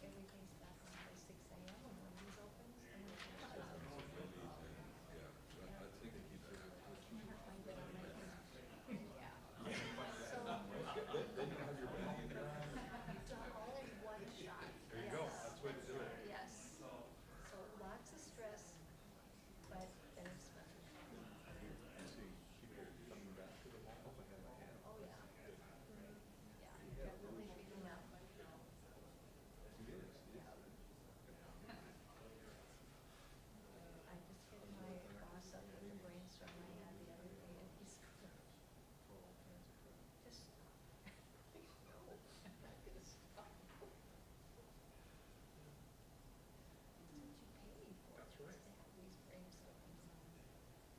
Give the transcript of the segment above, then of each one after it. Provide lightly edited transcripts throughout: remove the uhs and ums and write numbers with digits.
everything's back on by 6 a.m. when Wendy's opens. And then it's all in one shot. There you go. That's the way to do it. Yes. So lots of stress, but then it's fun. Oh, yeah. Yeah, definitely picking up. I just hit my boss up with the brainstorm I had the other day, and he's just stop. No, I'm not gonna stop. That's what you pay me for. That's right. To have these brainstorms. The anticipation.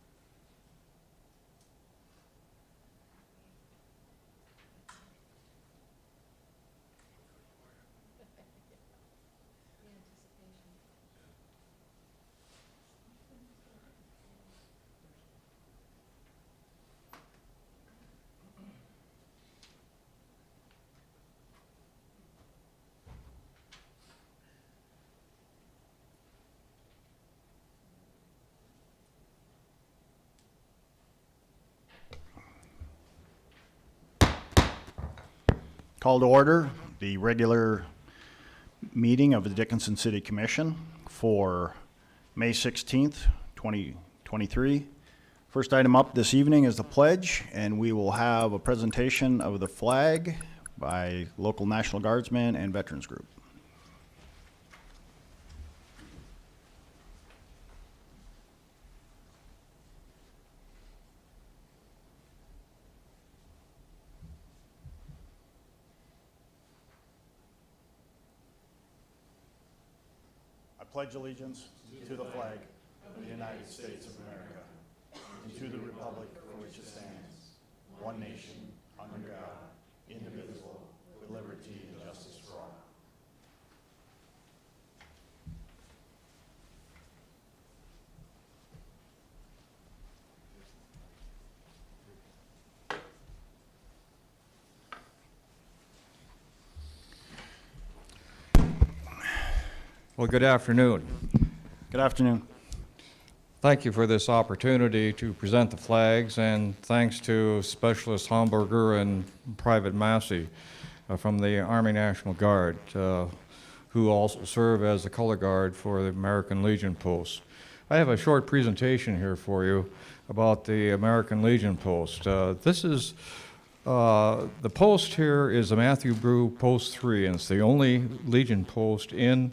Call to order the regular meeting of the Dickinson City Commission for May 16th, 2023. First item up this evening is the pledge, and we will have a presentation of the flag by local National Guardsmen and Veterans Group. I pledge allegiance to the flag of the United States of America and to the republic for which it stands, one nation, under God, indivisible, with liberty and justice for all. Well, good afternoon. Good afternoon. Thank you for this opportunity to present the flags, and thanks to Specialist Homburger and Private Massey from the Army National Guard, who also serve as the color guard for the American Legion Post. I have a short presentation here for you about the American Legion Post. The post here is a Matthew Brew Post 3, and it's the only Legion post in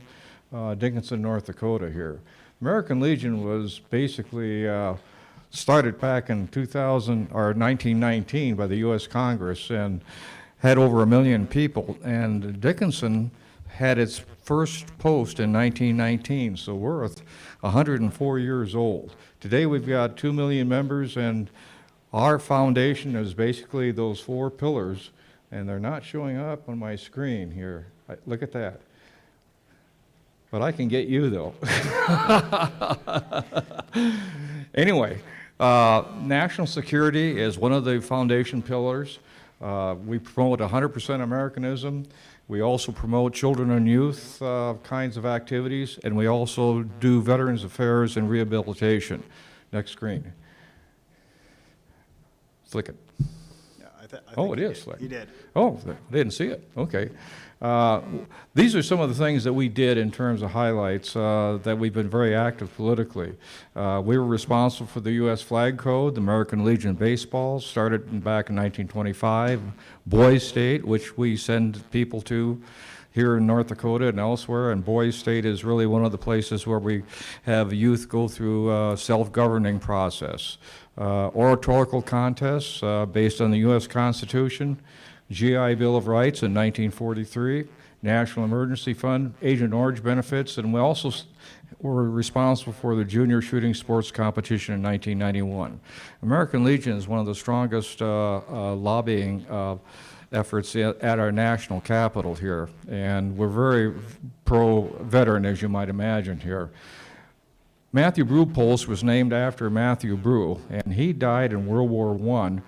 Dickinson, North Dakota here. American Legion was basically started back in 1919 by the U.S. Congress and had over 1 million people. And Dickinson had its first post in 1919, so we're 104 years old. Today we've got 2 million members, and our foundation is basically those 4 pillars, and they're not showing up on my screen here. Look at that. But I can get you, though. Anyway, national security is one of the foundation pillars. We promote 100% Americanism. We also promote children and youth kinds of activities, and we also do veterans affairs and rehabilitation. Next screen. Flick it. Yeah, I Oh, think it is. He did. Oh, I didn't see it. Okay. These are some of the things that we did in terms of highlights that we've been very active politically. We were responsible for the U.S. Flag Code, the American Legion Baseball, started back in 1925, Boys State, which we send people to here in North Dakota and elsewhere, and Boys State is really one of the places where we have youth go through a self-governing process. Oratorical contests based on the U.S. Constitution, GI Bill of Rights in 1943, National Emergency Fund, Agent Orange benefits, and we also were responsible for the junior shooting sports competition in 1991. American Legion is one of the strongest lobbying efforts at our national capital here, and we're very pro-veteran, as you might imagine here. Matthew Brew Post was named after Matthew Brew, and he died in World War I,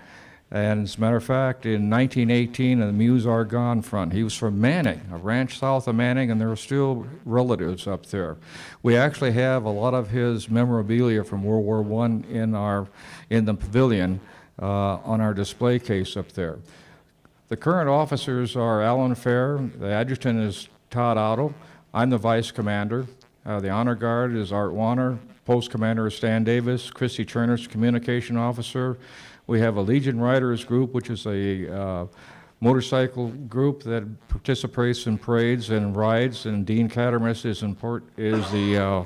And as a matter of fact, in 1918, the Meuse Argonne Front, he was from Manning, a ranch south of Manning, and there are still relatives up there. We actually have a lot of his memorabilia from World War I in the pavilion on our display case up there. The current officers are Alan Fair, the adjutant is Todd Otto, I'm the vice commander. The honor guard is Art Warner, post commander is Stan Davis, Christy Turner's communication officer. We have a Legion Riders group, which is a motorcycle group that participates in parades and rides, and Dean Cattermas is the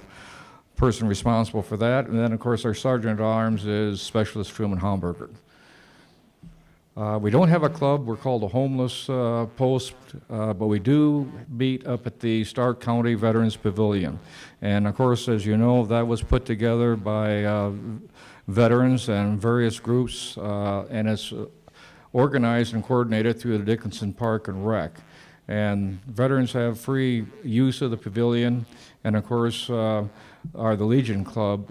person responsible for that. And then, of course, our Sergeant at Arms is Specialist Truman Homburger. We don't have a club. We're called a homeless post, but we do meet up at the Stark County Veterans Pavilion. And of course, as you know, that was put together by veterans and various groups, and it's organized and coordinated through the Dickinson Park and Rec. And veterans have free use of the pavilion, and of course, the Legion Club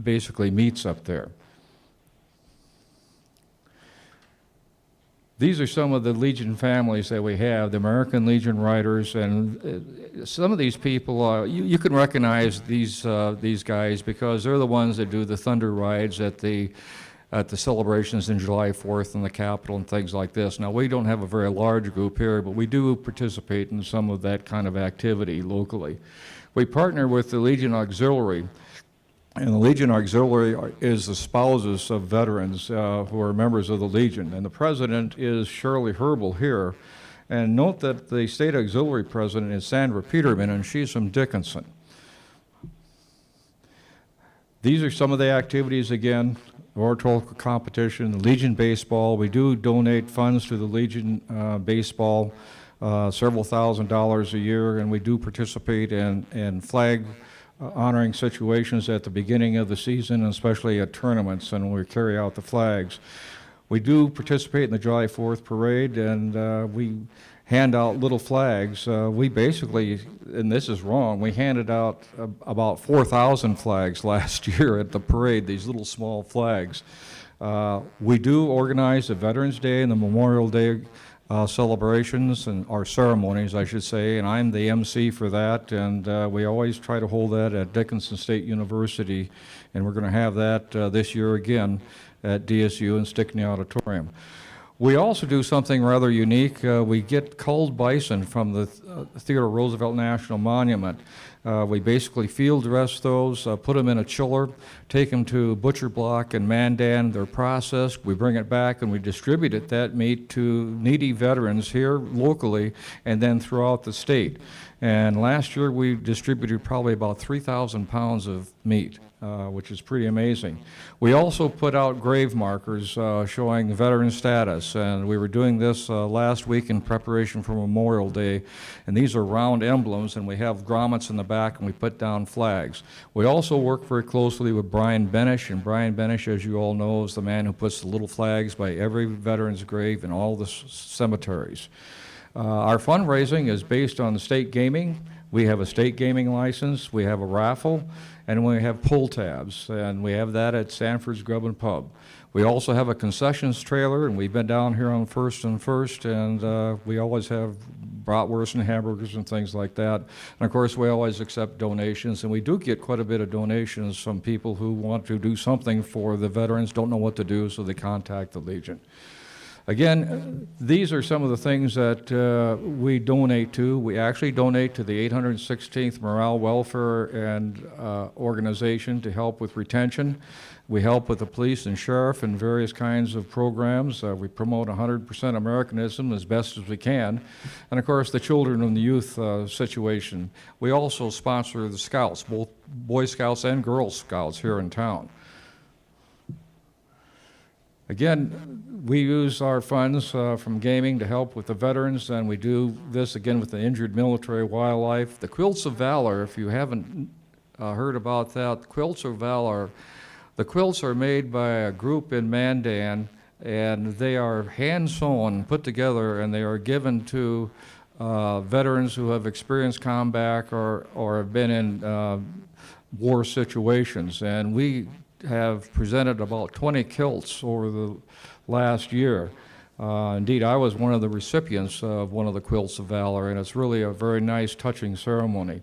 basically meets up there. These are some of the Legion families that we have, the American Legion Riders, and some of these people, you can recognize these guys because they're the ones that do the Thunder Rides at the celebrations in July 4th in the Capitol and things like this. Now, we don't have a very large group here, but we do participate in some of that kind of activity locally. We partner with the Legion Auxiliary. And the Legion Auxiliary is the spouses of veterans who are members of the Legion. And the president is Shirley Herbal here. And note that the state auxiliary president is Sandra Peterman, and she's from Dickinson. These are some of the activities, again, oratorio competition, the Legion Baseball. We do donate funds to the Legion Baseball, several $1,000s a year, and we do participate in flag honoring situations at the beginning of the season, and especially at tournaments, and we carry out the flags. We do participate in the July 4th parade, and we hand out little flags. We basically, and this is wrong, we handed out about 4,000 flags last year at the parade, these little small flags. We do organize the Veterans Day and the Memorial Day celebrations and our ceremonies, I should say, and I'm the MC for that, and we always try to hold that at Dickinson State University, and we're going to have that this year again at DSU and Stickney Auditorium. We also do something rather unique. We get culled bison from the Theodore Roosevelt National Monument. We basically field dress those, put them in a chiller, take them to Butcher Block and Mandan. They're processed. We bring it back and we distribute that meat to needy veterans here locally and then throughout the state. And last year we distributed probably about 3,000 pounds of meat, which is pretty amazing. We also put out grave markers showing veteran status, and we were doing this last week in preparation for Memorial Day. And these are round emblems, and we have grommets in the back, and we put down flags. We also work very closely with Brian Benish, and Brian Benish, as you all know, is the man who puts the little flags by every veteran's grave in all the cemeteries. Our fundraising is based on the state gaming. We have a state gaming license, we have a raffle, and we have pull tabs, and we have that at Sanford's Grub and Pub. We also have a concessions trailer, and we've been down here on First and First, and we always have bratwurst and hamburgers and things like that. And of course, we always accept donations, and we do get quite a bit of donations from people who want to do something for the veterans, don't know what to do, so they contact the Legion. Again, these are some of the things that we donate to. We actually donate to the 816th Morale Welfare and Organization to help with retention. We help with the police and sheriff and various kinds of programs. We promote 100% Americanism as best as we can. And of course, the children and the youth situation. We also sponsor the Scouts, both Boy Scouts and Girl Scouts here in town. Again, we use our funds from gaming to help with the veterans, and we do this again with the injured military wildlife. The Quilts of Valor, if you haven't heard about that, Quilts of Valor, the quilts are made by a group in Mandan, and they are hand-sewn, put together, and they are given to veterans who have experienced combat or have been in war situations. And we have presented about 20 kilts over the last year. Indeed, I was one of the recipients of one of the Quilts of Valor, and it's really a very nice, touching ceremony.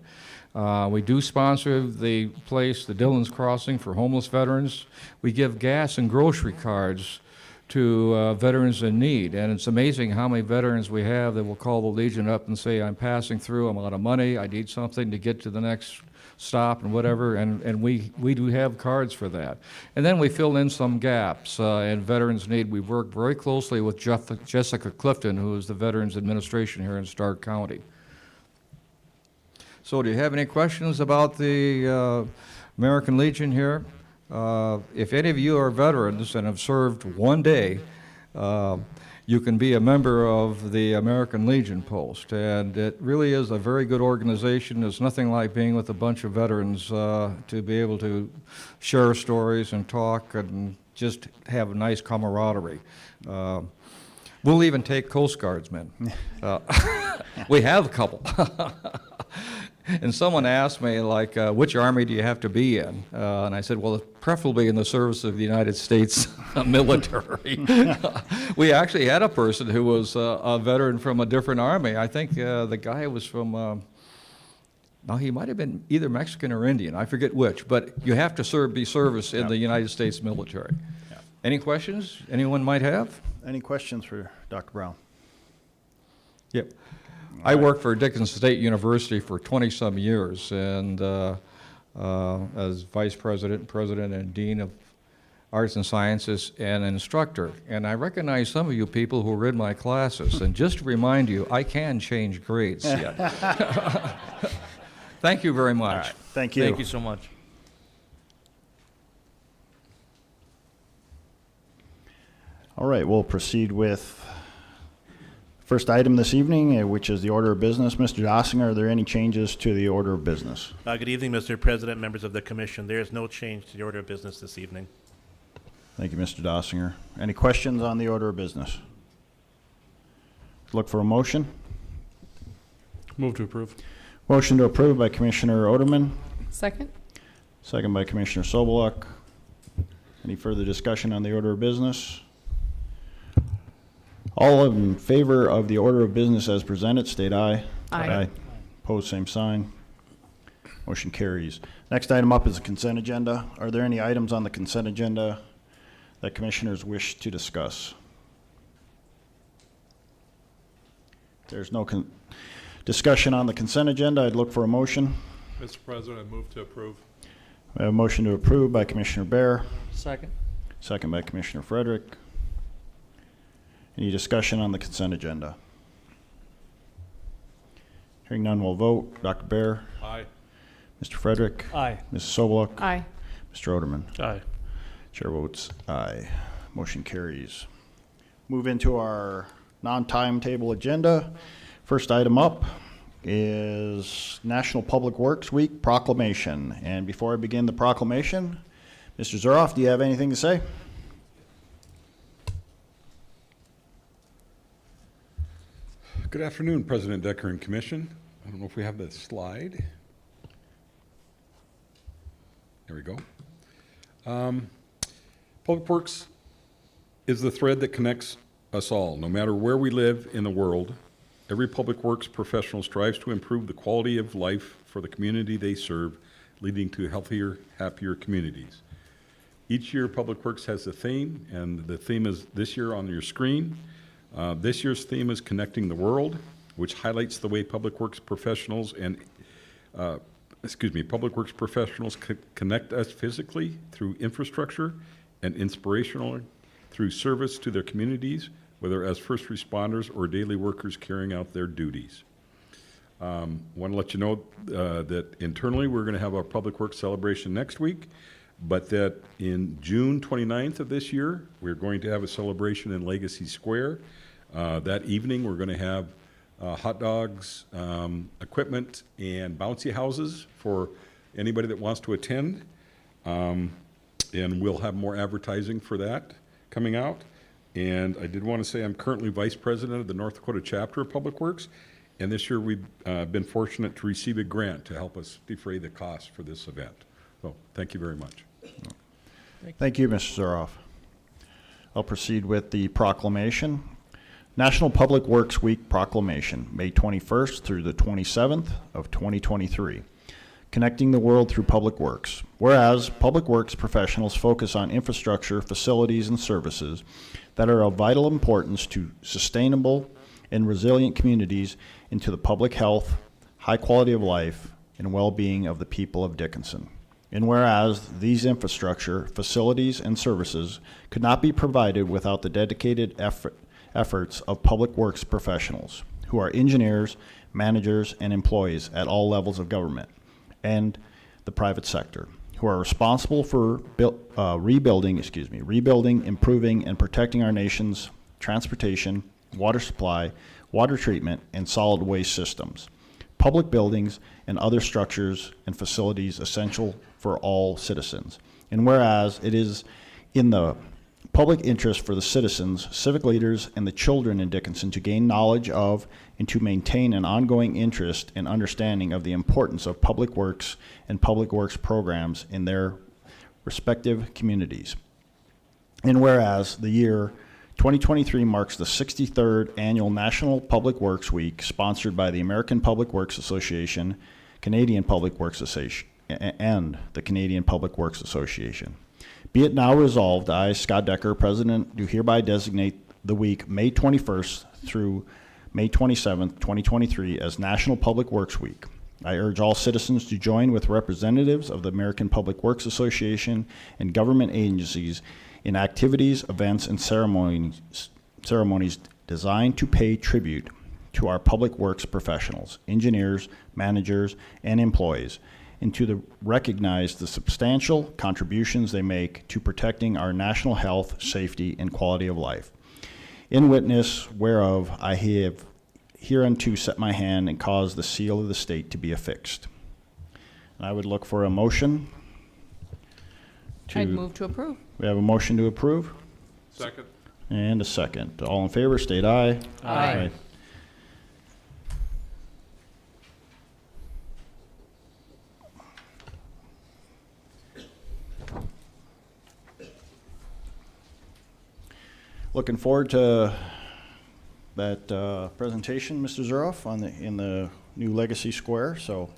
We do sponsor the place, the Dillon's Crossing, for homeless veterans. We give gas and grocery cards to veterans in need, and it's amazing how many veterans we have that will call the Legion up and say, I'm passing through, I'm out of money, I need something to get to the next stop and whatever, and we do have cards for that. And then we fill in some gaps in veterans' need. We work very closely with Jessica Clifton, who is the Veterans Administration here in Stark County. So do you have any questions about the American Legion here? If any of you are veterans and have served one day, you can be a member of the American Legion Post, and it really is a very good organization. There's nothing like being with a bunch of veterans to be able to share stories and talk and just have a nice camaraderie. We'll even take Coast Guardsmen. We have a couple. And someone asked me, like, which army do you have to be in? And I said, well, preferably in the service of the United States military. We actually had a person who was a veteran from a different army. I think the guy was from, now he might have been either Mexican or Indian, I forget which, but you have to be service in the United States military. Yeah. Any questions anyone might have? Any questions for Dr. Brown? Yep. I worked for Dickinson State University for 20-some years, and as vice president, president, and dean of arts and sciences, and an instructor. And I recognize some of you people who were in my classes. And just to remind you, I can change grades yet. Thank you very much. All right. Thank you. Thank you so much. All right, we'll proceed with first item this evening, which is the order of business. Mr. Dossinger, are there any changes to the order of business? Good evening, Mr. President, members of the commission. There is no change to the order of business this evening. Thank you, Mr. Dossinger. Any questions on the order of business? Look for a motion. Move to approve. Motion to approve by Commissioner Oderman, Second? second by Commissioner Sobeluk. Any further discussion on the order of business? All in favor of the order of business as presented, state aye. Aye. Opposed, same sign. Motion carries. Next item up is the consent agenda. Are there any items on the consent agenda that commissioners wish to discuss? There's no discussion on the consent agenda. I'd look for a motion. Mr. President, I move to approve. We have a motion to approve by Commissioner Bear, Second. second by Commissioner Frederick. Any discussion on the consent agenda? Hearing none, we'll vote. Dr. Bear, Aye. Mr. Frederick, Aye. Mrs. Sobeluk, Aye. Mr. Oderman. Aye. Chair votes aye. Motion carries. Move into our non-timetable agenda. First item up is National Public Works Week proclamation. And before I begin the proclamation, Mr. Zuroff, do you have anything to say? Good afternoon, President Decker and Commission. I don't know if we have the slide. There we go. Public Works is the thread that connects us all. No matter where we live in the world, every Public Works professional strives to improve the quality of life for the community they serve, leading to healthier, happier communities. Each year, Public Works has a theme, and the theme is this year on your screen. This year's theme is Connecting the World, which highlights the way Public Works professionals Public Works professionals connect us physically through infrastructure and inspirational through service to their communities, whether as first responders or daily workers carrying out their duties. Want to let you know that internally we're going to have our Public Works celebration next week, but that in June 29th of this year, we're going to have a celebration in Legacy Square. That evening, we're going to have hot dogs, equipment, and bouncy houses for anybody that wants to attend. And we'll have more advertising for that coming out. And I did want to say I'm currently Vice President of the North Dakota Chapter of Public Works. And this year we've been fortunate to receive a grant to help us defray the cost for this event. So thank you very much. Thank you, Mr. Zuroff. I'll proceed with the proclamation. National Public Works Week Proclamation, May 21st through the 27th of 2023. Connecting the world through public works. Whereas public works professionals focus on infrastructure, facilities, and services that are of vital importance to sustainable and resilient communities into the public health, high quality of life, and well-being of the people of Dickinson. And whereas these infrastructure, facilities, and services could not be provided without the dedicated efforts of public works professionals, who are engineers, managers, and employees at all levels of government and the private sector, who are responsible for rebuilding, improving, and protecting our nation's transportation, water supply, water treatment, and solid waste systems, public buildings, and other structures and facilities essential for all citizens. And whereas it is in the public interest for the citizens, civic leaders, and the children in Dickinson to gain knowledge of and to maintain an ongoing interest and understanding of the importance of public works and public works programs in their respective communities. And whereas the year 2023 marks the 63rd Annual National Public Works Week, sponsored by the American Public Works Association, Canadian Public Works Association, and the Canadian Public Works Association. Be it now resolved, I, Scott Decker, President, do hereby designate the week May 21st through May 27th, 2023 as National Public Works Week. I urge all citizens to join with representatives of the American Public Works Association and government agencies in activities, events, and ceremonies designed to pay tribute to our public works professionals, engineers, managers, and employees, and to recognize the substantial contributions they make to protecting our national health, safety, and quality of life. In witness whereof I have hereunto set my hand and caused the seal of the state to be affixed. And I would look for a motion I'd move to approve. We have a motion to approve Second. and a second. All in favor, state aye. Aye. Looking forward to that presentation, Mr. Zuroff, in the new Legacy Square. So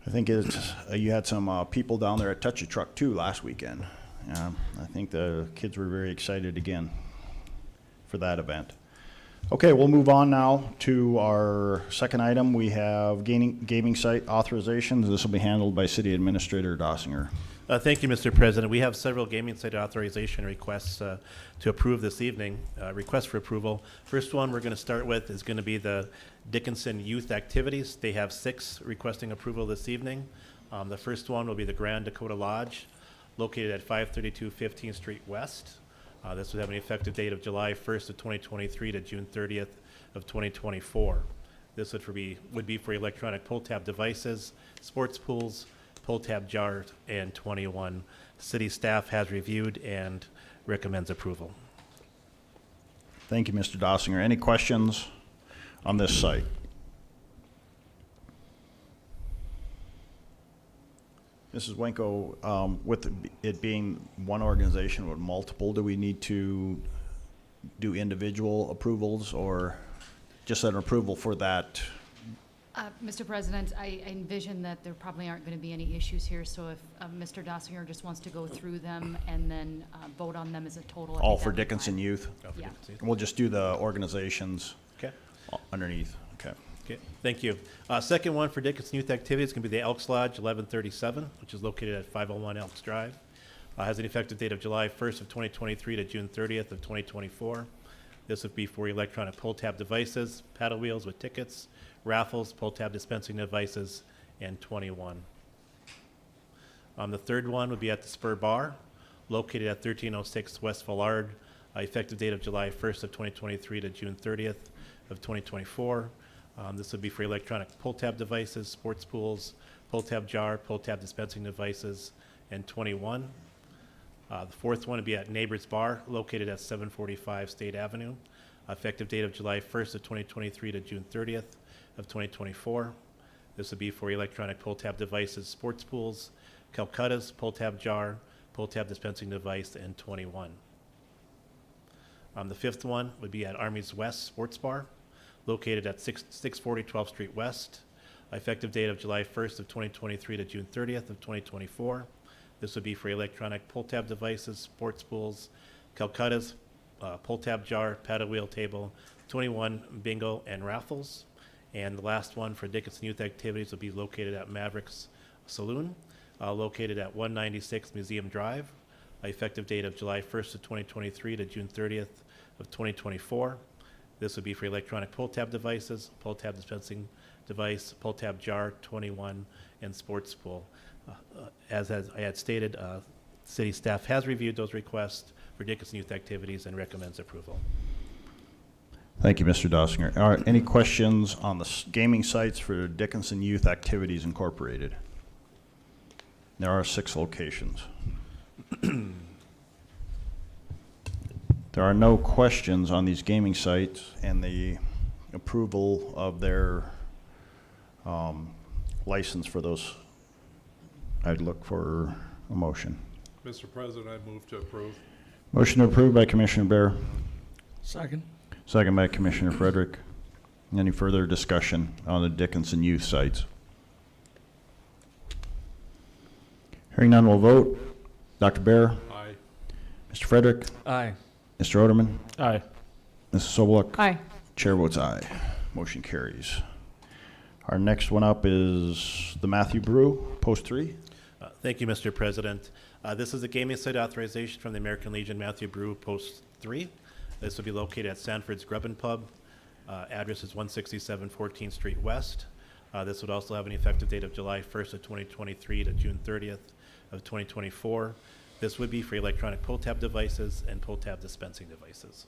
I think it's you had some people down there at Touch a Truck too last weekend. I think the kids were very excited again for that event. Okay, we'll move on now to our second item. We have gaming site authorizations. This will be handled by City Administrator Dossinger. Thank you, Mr. President. We have several gaming site authorization requests to approve this evening, requests for approval. First one we're going to start with is going to be the Dickinson Youth Activities. They have 6 requesting approval this evening. The first one will be the Grand Dakota Lodge, located at 532 15th Street West. This would have an effective date of July 1st of 2023 to June 30th of 2024. This would be for electronic pull-tab devices, sports pools, pull-tab jars, and 21. City staff has reviewed and recommends approval. Thank you, Mr. Dossinger. Any questions on this site? Mrs. Wenko, with it being one organization with multiple, do we need to do individual approvals or just an approval for that? Mr. President, I envision that there probably aren't going to be any issues here, so if Mr. Dossinger just wants to go through them and then vote on them as a total. I All think for that would be Dickinson fine. Youth? Yeah. We'll just do the organizations Okay. underneath. Okay. Okay, thank you. Second one for Dickinson Youth Activities is going to be the Elks Lodge 1137, which is located at 501 Elks Drive. Has an effective date of July 1st of 2023 to June 30th of 2024. This would be for electronic pull-tab devices, paddle wheels with tickets, raffles, pull-tab dispensing devices, and 21. The third one would be at the Spur Bar, located at 1306 West Vallard. Effective date of July 1st of 2023 to June 30th of 2024. This would be for electronic pull-tab devices, sports pools, pull-tab jar, pull-tab dispensing devices, and 21. The fourth one would be at Neighbors Bar, located at 745 State Avenue. Effective date of July 1st of 2023 to June 30th of 2024. This would be for electronic pull-tab devices, sports pools, Calcuttas, pull-tab jar, pull-tab dispensing device, and 21. The fifth one would be at Army's West Sports Bar, located at 640 12th Street West. Effective date of July 1st of 2023 to June 30th of 2024. This would be for electronic pull-tab devices, sports pools, Calcutta's, pull-tab jar, paddle wheel table, 21 bingo and raffles. And the last one for Dickinson Youth Activities will be located at Mavericks Saloon, located at 196 Museum Drive. Effective date of July 1st of 2023 to June 30th of 2024. This would be for electronic pull-tab devices, pull-tab dispensing device, pull-tab jar, 21, and sports pool. As I had stated, city staff has reviewed those requests for Dickinson Youth Activities and recommends approval. Thank you, Mr. Dossinger. All right, any questions on the gaming sites for Dickinson Youth Activities Incorporated? There are 6 locations. There are no questions on these gaming sites and the approval of their license for those. I'd look for a motion. Mr. President, I move to approve. Motion approved by Commissioner Bear, Second. second by Commissioner Frederick. Any further discussion on the Dickinson youth sites? Hearing none, we'll vote. Dr. Bear, Aye. Mr. Frederick, Aye. Mr. Oderman, Aye. Mrs. Sobeluk. Aye. Chair votes aye. Motion carries. Our next one up is the Matthew Brew, Post 3. Thank you, Mr. President. This is a gaming site authorization from the American Legion Matthew Brew Post 3. This will be located at Sanford's Grub and Pub. Address is 167 14th Street West. This would also have an effective date of July 1st of 2023 to June 30th of 2024. This would be for electronic pull-tab devices and pull-tab dispensing devices.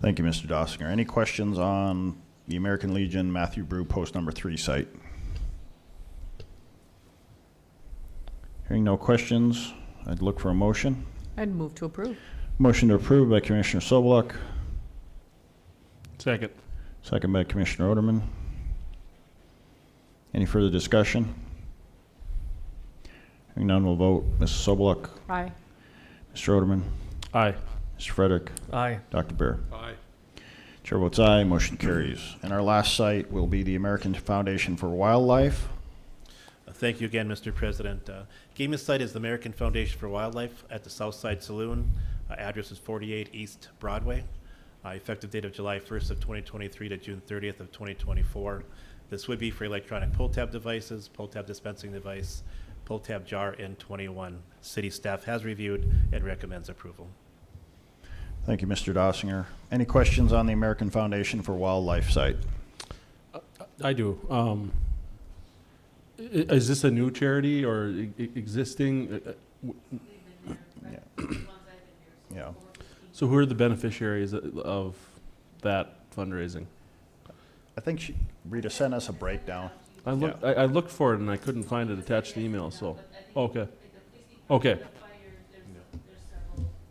Thank you, Mr. Dossinger. Any questions on the American Legion Matthew Brew Post number 3 site? Hearing no questions, I'd look for a motion. I'd move to approve. Motion to approve by Commissioner Sobeluk, Second. second by Commissioner Oderman. Any further discussion? Hearing none, we'll vote. Mrs. Sobeluk, Aye. Mr. Oderman, Aye. Mr. Frederick, Aye. Dr. Bear. Aye. Chair votes aye, motion carries. And our last site will be the American Foundation for Wildlife. Thank you again, Mr. President. Gaming site is the American Foundation for Wildlife at the Southside Saloon. Address is 48 East Broadway. Effective date of July 1st of 2023 to June 30th of 2024. This would be for electronic pull-tab devices, pull-tab dispensing device, pull-tab jar, and 21. City staff has reviewed and recommends approval. Thank you, Mr. Dossinger. Any questions on the American Foundation for Wildlife site? I do. Is this a new charity or existing? Yeah. So who are the beneficiaries of that fundraising? I think Rita sent us a breakdown. I looked for it and I couldn't find it attached to the email, so, okay. Okay,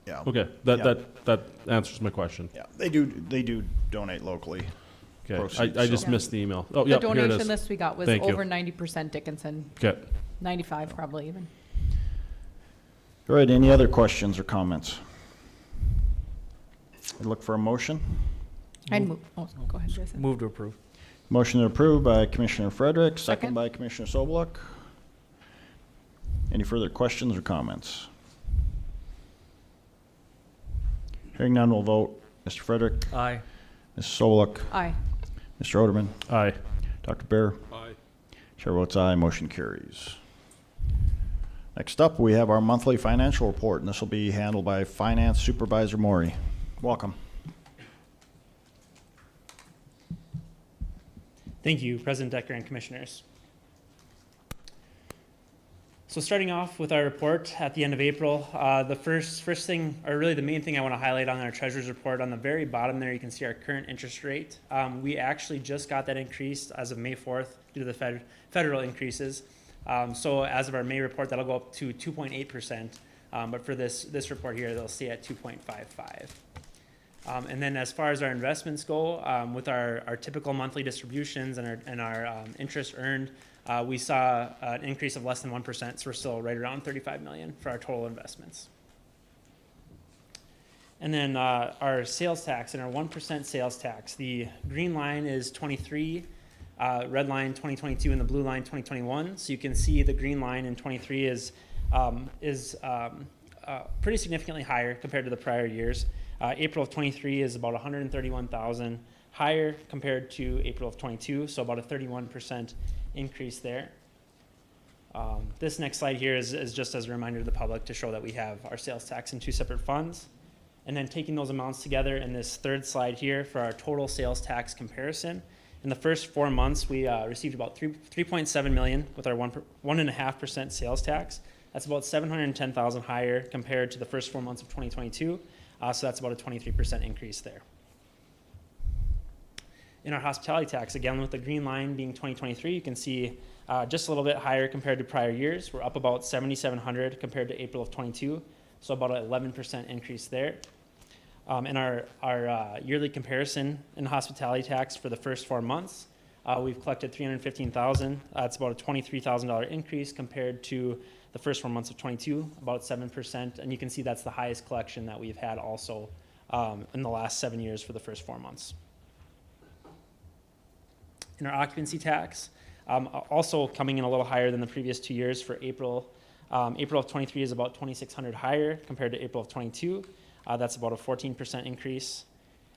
Yeah. okay, Yeah. that answers my question. Yeah, they do donate locally. Okay, Proceeds, I just so- missed the email. Oh, The yeah, here it donation is. list we got was Thank you. over 90% Dickinson, Okay, 95 probably even. All right, any other questions or comments? I'd look for a motion. I'd move, oh, go ahead, Jason. move to approve. Motion approved by Commissioner Frederick, second Second. by Commissioner Sobeluk. Any further questions or comments? Hearing none, we'll vote. Mr. Frederick, Aye. Mrs. Sobeluk, Aye. Mr. Oderman, Aye. Dr. Bear. Aye. Chair votes aye, motion carries. Next up, we have our monthly financial report, and this will be handled by Finance Supervisor Maury. Welcome. Thank you, President Decker and Commissioners. So starting off with our report at the end of April, the first thing, or really the main thing I want to highlight on our treasurer's report, on the very bottom there, you can see our current interest rate. We actually just got that increased as of May 4th due to the federal increases. So as of our May report, that'll go up to 2.8%. But for this report here, they'll stay at 2.55. And then as far as our investments go, with our typical monthly distributions and our interest earned, we saw an increase of less than 1%, so we're still right around 35 million for our total investments. And then our sales tax and our 1% sales tax, the green line is 23, red line 2022, and the blue line 2021. So you can see the green line in 23 is pretty significantly higher compared to the prior years. April of 23 is about 131,000 higher compared to April of 22, so about a 31% increase there. This next slide here is just as a reminder to the public to show that we have our sales tax in two separate funds. And then taking those amounts together in this third slide here for our total sales tax comparison. In the first 4 months, we received about 3.7 million with our 1.5% sales tax. That's about 710,000 higher compared to the first 4 months of 2022. So that's about a 23% increase there. In our hospitality tax, again, with the green line being 2023, you can see just a little bit higher compared to prior years. We're up about 7,700 compared to April of 22, so about an 11% increase there. In our yearly comparison in hospitality tax for the first 4 months, we've collected 315,000. That's about a $23,000 increase compared to the first 4 months of 22, about 7%. And you can see that's the highest collection that we've had also in the last 7 years for the first 4 months. In our occupancy tax, also coming in a little higher than the previous 2 years for April. April of 23 is about 2,600 higher compared to April of 22. That's about a 14% increase.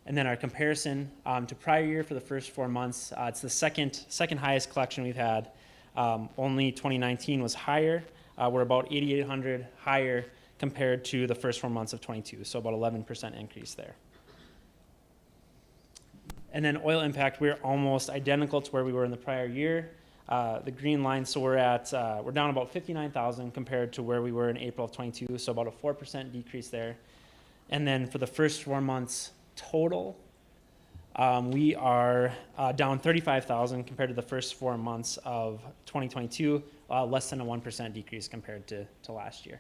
And then our comparison to prior year for the first 4 months, it's the second highest collection we've had. Only 2019 was higher. We're about 8,800 higher compared to the first 4 months of 22, so about 11% increase there. And then oil impact, we're almost identical to where we were in the prior year. The green line, so we're down about 59,000 compared to where we were in April of 22, so about a 4% decrease there. And then for the first 4 months total, we are down 35,000 compared to the first 4 months of 2022, less than a 1% decrease compared to last year.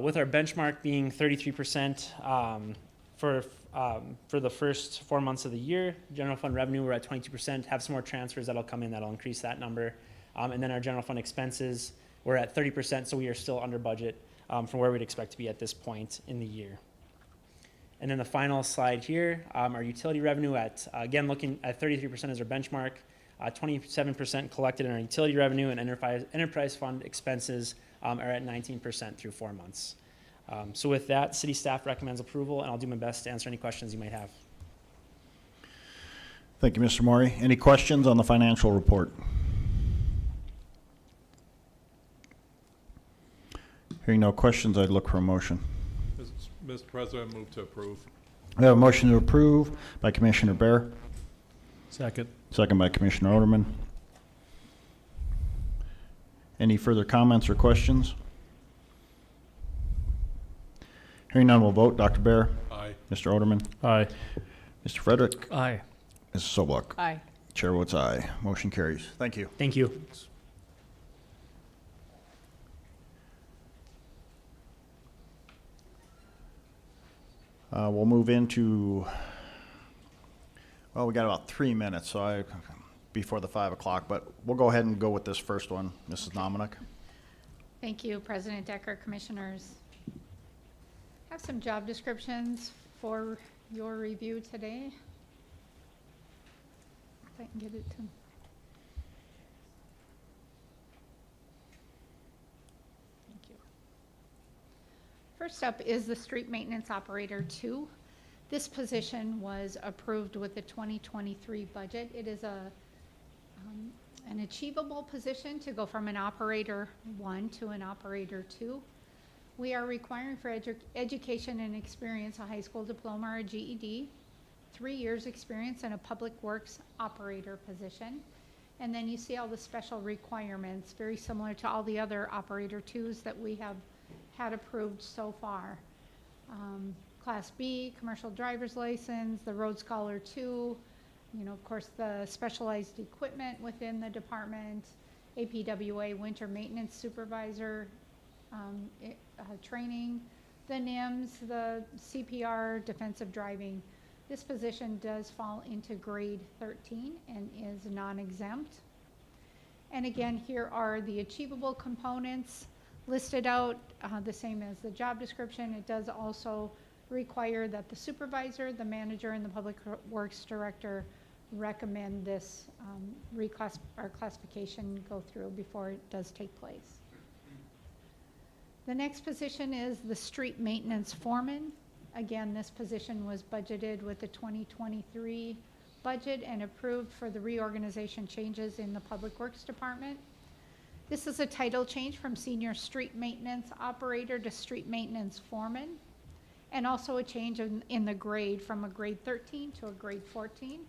With our benchmark being 33% for the first 4 months of the year, general fund revenue, we're at 22%, have some more transfers that'll come in that'll increase that number. And then our general fund expenses, we're at 30%, so we are still under budget from where we'd expect to be at this point in the year. And then the final slide here, our utility revenue at, again, looking at 33% as our benchmark, 27% collected in our utility revenue, and enterprise fund expenses are at 19% through 4 months. So with that, city staff recommends approval, and I'll do my best to answer any questions you might have. Thank you, Mr. Maury. Any questions on the financial report? Hearing no questions, I'd look for a motion. Mr. President, move to approve. We have a motion to approve by Commissioner Bear, Second. second by Commissioner Oderman. Any further comments or questions? Hearing none, we'll vote. Dr. Bear? Aye. Mr. Oderman? Aye. Mr. Frederick? Aye. Mrs. Sobluck? Aye. Chair votes aye. Motion carries. Thank you. Thank you. We'll move into, well, we got about 3 minutes, before the 5 o'clock, but we'll go ahead and go with this first one. Mrs. Nominick? Thank you, President Decker, Commissioners. Have some job descriptions for your review today. If I can get it to. Thank you. First up is the Street Maintenance Operator 2. This position was approved with the 2023 budget. It is an achievable position to go from an Operator 1 to an Operator 2. We are requiring for education and experience a high school diploma or a GED, 3 years experience in a public works operator position. And then you see all the special requirements, very similar to all the other Operator 2s that we have had approved so far. Class B, commercial driver's license, the Road Scholar 2, of course, the specialized equipment within the department, APWA winter maintenance supervisor training, the NIMS, the CPR, defensive driving. This position does fall into grade 13 and is non-exempt. And again, here are the achievable components listed out, the same as the job description. It does also require that the supervisor, the manager, and the public works director recommend this classification go through before it does take place. The next position is the street maintenance foreman. Again, this position was budgeted with the 2023 budget and approved for the reorganization changes in the Public Works Department. This is a title change from senior street maintenance operator to street maintenance foreman, and also a change in the grade from a grade 13 to a grade 14.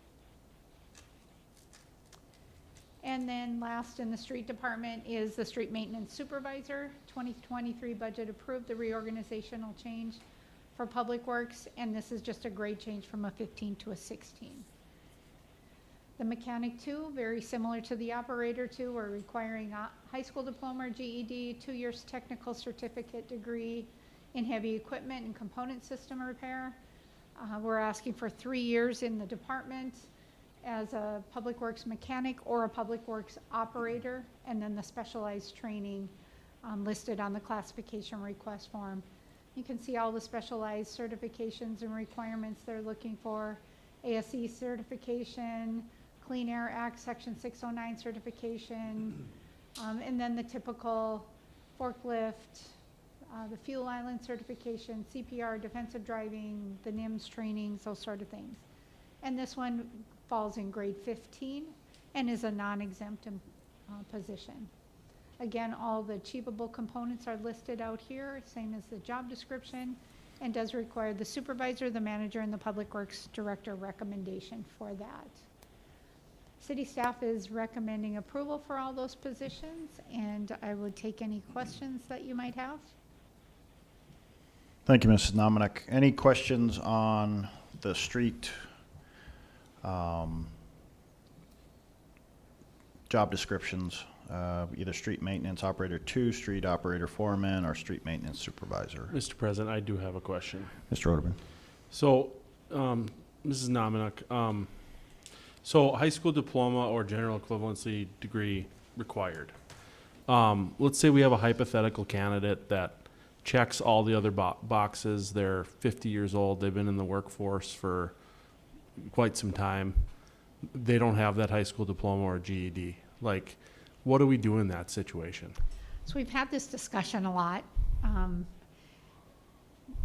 And then last in the street department is the street maintenance supervisor. 2023 budget approved the reorganizational change for Public Works, and this is just a grade change from a 15 to a 16. The mechanic 2, very similar to the operator 2, we're requiring a high school diploma or GED, 2 years technical certificate degree in heavy equipment and component system repair. We're asking for 3 years in the department as a Public Works mechanic or a Public Works operator, and then the specialized training listed on the classification request form. You can see all the specialized certifications and requirements they're looking for: ASE certification, Clean Air Act Section 609 certification, and then the typical forklift, the fuel island certification, CPR, defensive driving, the NIMS trainings, those sort of things. And this one falls in grade 15 and is a non-exempt position. Again, all the achievable components are listed out here, same as the job description, and does require the supervisor, the manager, and the Public Works director recommendation for that. City staff is recommending approval for all those positions, and I would take any questions that you might have. Thank you, Mrs. Nominick. Any questions on the street job descriptions? Either street maintenance operator 2, street operator foreman, or street maintenance supervisor. Mr. President, I do have a question. Mr. Oderman. So, Mrs. Nominick, so high school diploma or general equivalency degree required. Let's say we have a hypothetical candidate that checks all the other boxes. They're 50 years old. They've been in the workforce for quite some time. They don't have that high school diploma or GED. Like, what do we do in that situation? So we've had this discussion a lot.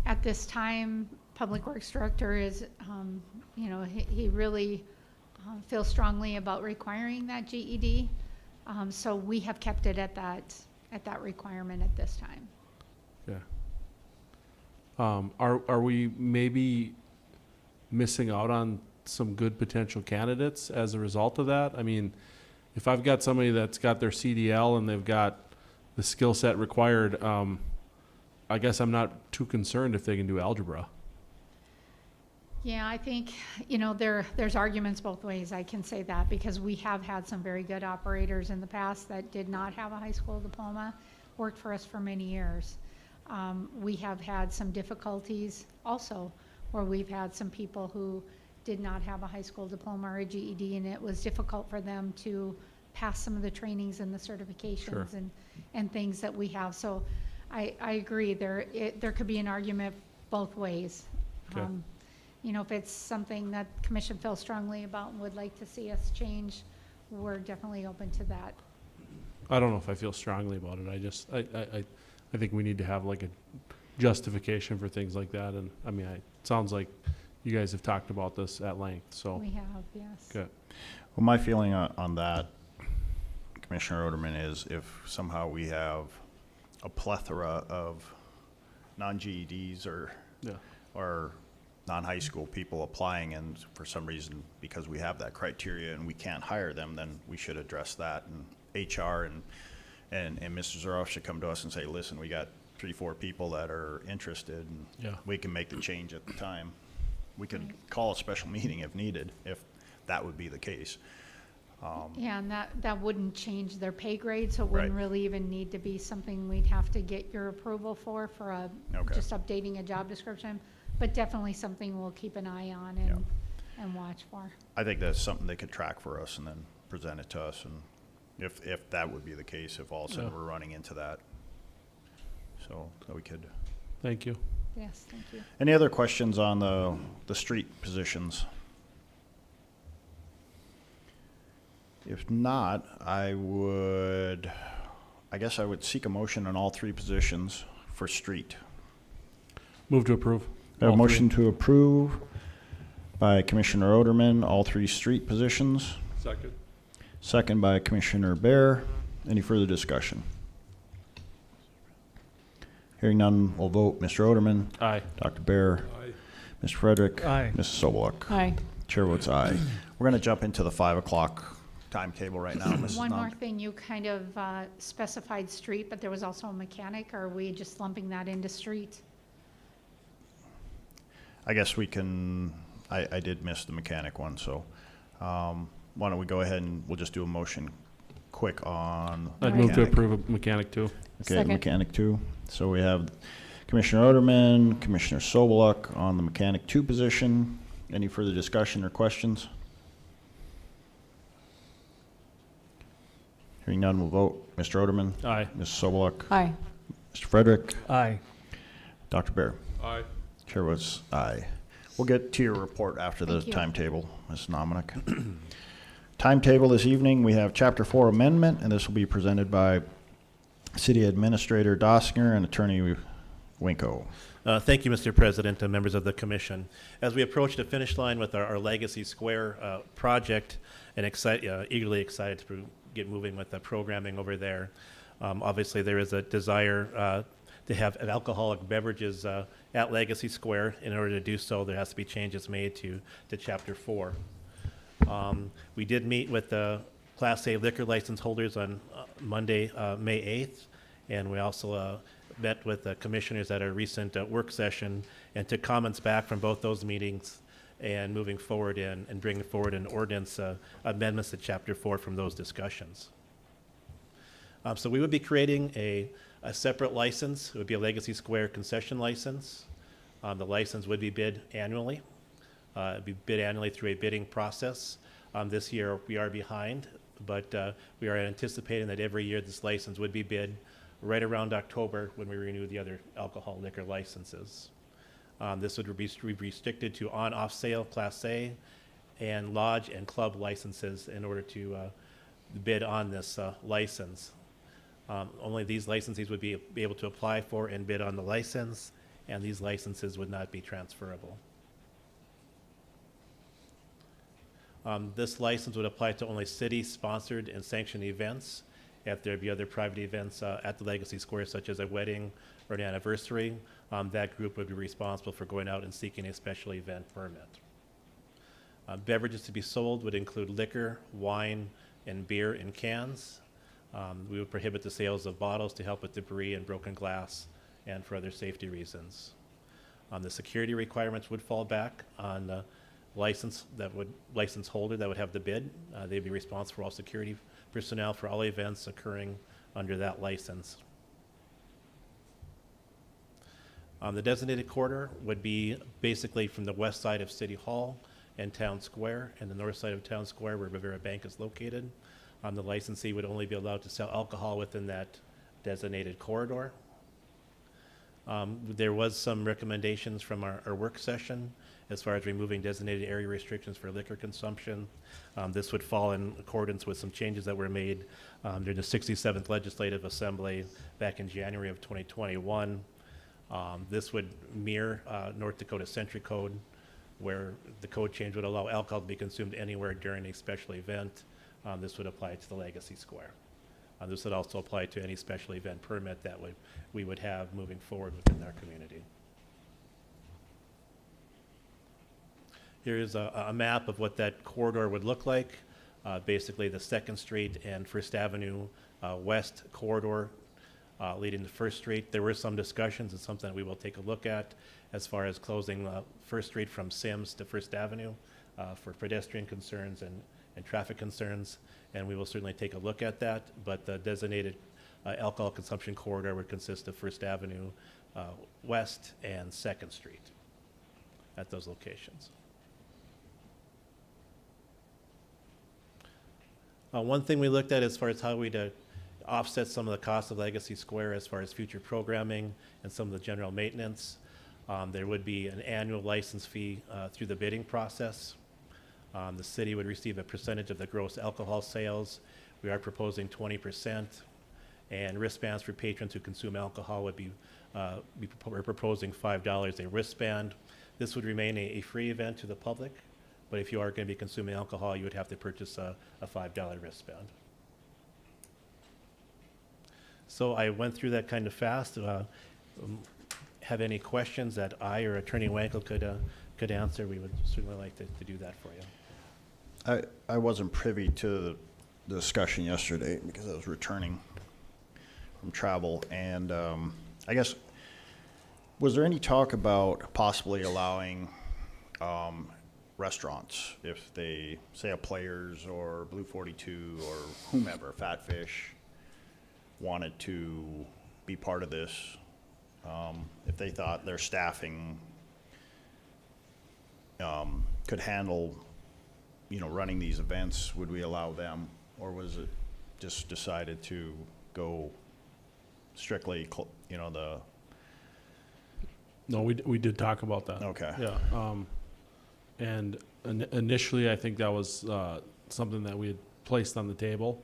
At this time, Public Works Director is, he really feels strongly about requiring that GED. So we have kept it at that requirement at this time. Yeah. Are we maybe missing out on some good potential candidates as a result of that? I mean, if I've got somebody that's got their CDL and they've got the skill set required, I guess I'm not too concerned if they can do algebra. Yeah, I think, there's arguments both ways. I can say that because we have had some very good operators in the past that did not have a high school diploma, worked for us for many years. We have had some difficulties also where we've had some people who did not have a high school diploma or a GED, and it was difficult for them to pass some of the trainings and the certifications and things that we have. So I agree, there could be an argument both ways. Okay. If it's something that the commission feels strongly about and would like to see us change, we're definitely open to that. I don't know if I feel strongly about it. I think we need to have like a justification for things like that. And I mean, it sounds like you guys have talked about this at length, so. We have, yes. Good. Well, my feeling on that, Commissioner Oderman, is if somehow we have a plethora of non-GEDs Yeah. or non-high school people applying, and for some reason, because we have that criteria and we can't hire them, then we should address that. And HR and Mr. Zaroff should come to us and say, listen, we got 3-4 people that are interested, and Yeah. we can make the change at the time. We could call a special meeting if needed, if that would be the case. Yeah, and that wouldn't change their pay grade, so it wouldn't Right. really even need to be something we'd have to get your approval for Okay. just updating a job description. but definitely something we'll keep an eye on and watch for. I think that's something they could track for us and then present it to us, and if that would be the case, if all of a sudden Yeah. we're running into that. So, that we could. Thank you. Yes, thank you. Any other questions on the street positions? If not, I guess I would seek a motion on all three positions for street. Move to approve. I have a All three. motion to approve by Commissioner Oderman, all three street positions. Second. Second by Commissioner Bear. Any further discussion? Hearing none, we'll vote. Mr. Oderman, Aye. Dr. Bear, Aye. Mr. Frederick. Aye. Mrs. Sobeluk. Aye. Chair votes aye. We're going to jump into the 5 o'clock timetable right now, Mrs. One more Nom. thing, you kind of specified street, but there was also a mechanic. Are we just lumping that into street? I guess we can, I did miss the mechanic one, so why don't we go ahead and we'll just do a motion quick on the I'd move to mechanic. approve a mechanic too. Okay, the Second. mechanic 2. So we have Commissioner Oderman, Commissioner Sobeluk on the mechanic 2 position. Any further discussion or questions? Hearing none, we'll vote. Mr. Oderman, Aye. Mrs. Sobeluk, Aye. Mr. Frederick, Aye. Dr. Bear. Aye. Chair votes aye. We'll get to your report after the Thank you. timetable, Ms. Nominick. Timetable this evening, we have Chapter 4 amendment, and this will be presented by City Administrator Dossinger and Attorney Winko. Thank you, Mr. President and members of the commission. As we approach the finish line with our Legacy Square project, and eagerly excited to get moving with the programming over there. Obviously, there is a desire to have alcoholic beverages at Legacy Square. In order to do so, there has to be changes made to Chapter 4. We did meet with the Class A liquor license holders on Monday, May 8th, and we also met with the commissioners at a recent work session and took comments back from both those meetings and moving forward and bringing forward an ordinance amendments to Chapter 4 from those discussions. So we would be creating a separate license. It would be a Legacy Square concession license. The license would be bid annually. It'd be bid annually through a bidding process. This year, we are behind, but we are anticipating that every year this license would be bid right around October when we renew the other alcohol liquor licenses. This would be restricted to on-off sale Class A and lodge and club licenses in order to bid on this license. Only these licensees would be able to apply for and bid on the license, and these licenses would not be transferable. This license would apply to only city-sponsored and sanctioned events. If there be other private events at the Legacy Square, such as a wedding or an anniversary, that group would be responsible for going out and seeking a special event permit. Beverages to be sold would include liquor, wine, and beer in cans. We would prohibit the sales of bottles to help with debris and broken glass and for other safety reasons. The security requirements would fall back on the license holder that would have the bid. They'd be responsible for all security personnel for all events occurring under that license. The designated corridor would be basically from the west side of City Hall and Town Square and the north side of Town Square where Rivera Bank is located. The licensee would only be allowed to sell alcohol within that designated corridor. There was some recommendations from our work session as far as removing designated area restrictions for liquor consumption. This would fall in accordance with some changes that were made during the 67th Legislative Assembly back in January of 2021. This would mirror North Dakota Century Code, where the code change would allow alcohol to be consumed anywhere during a special event. This would apply to the Legacy Square. This would also apply to any special event permit that we would have moving forward within our community. Here's a map of what that corridor would look like. Basically, the 2nd Street and First Avenue West corridor leading to First Street. There were some discussions and something that we will take a look at as far as closing First Street from Sims to First Avenue for pedestrian concerns and traffic concerns, and we will certainly take a look at that. But the designated alcohol consumption corridor would consist of First Avenue West and 2nd Street. at those locations. One thing we looked at as far as how we'd offset some of the costs of Legacy Square as far as future programming and some of the general maintenance. There would be an annual license fee through the bidding process. The city would receive a percentage of the gross alcohol sales. We are proposing 20%. And wristbands for patrons who consume alcohol would be, we're proposing $5 a wristband. This would remain a free event to the public, but if you are going to be consuming alcohol, you would have to purchase a $5 wristband. So I went through that kind of fast. Have any questions that I or Attorney Wankel could answer? We would certainly like to do that for you. I wasn't privy to the discussion yesterday because I was returning from travel, and I guess, was there any talk about possibly allowing restaurants, if they, say a Players or Blue 42 or whomever, Fat Fish, wanted to be part of this, if they thought their staffing could handle, running these events, would we allow them? Or was it just decided to go strictly, the, No, we did talk about that. okay. Yeah, and initially, I think that was something that we had placed on the table,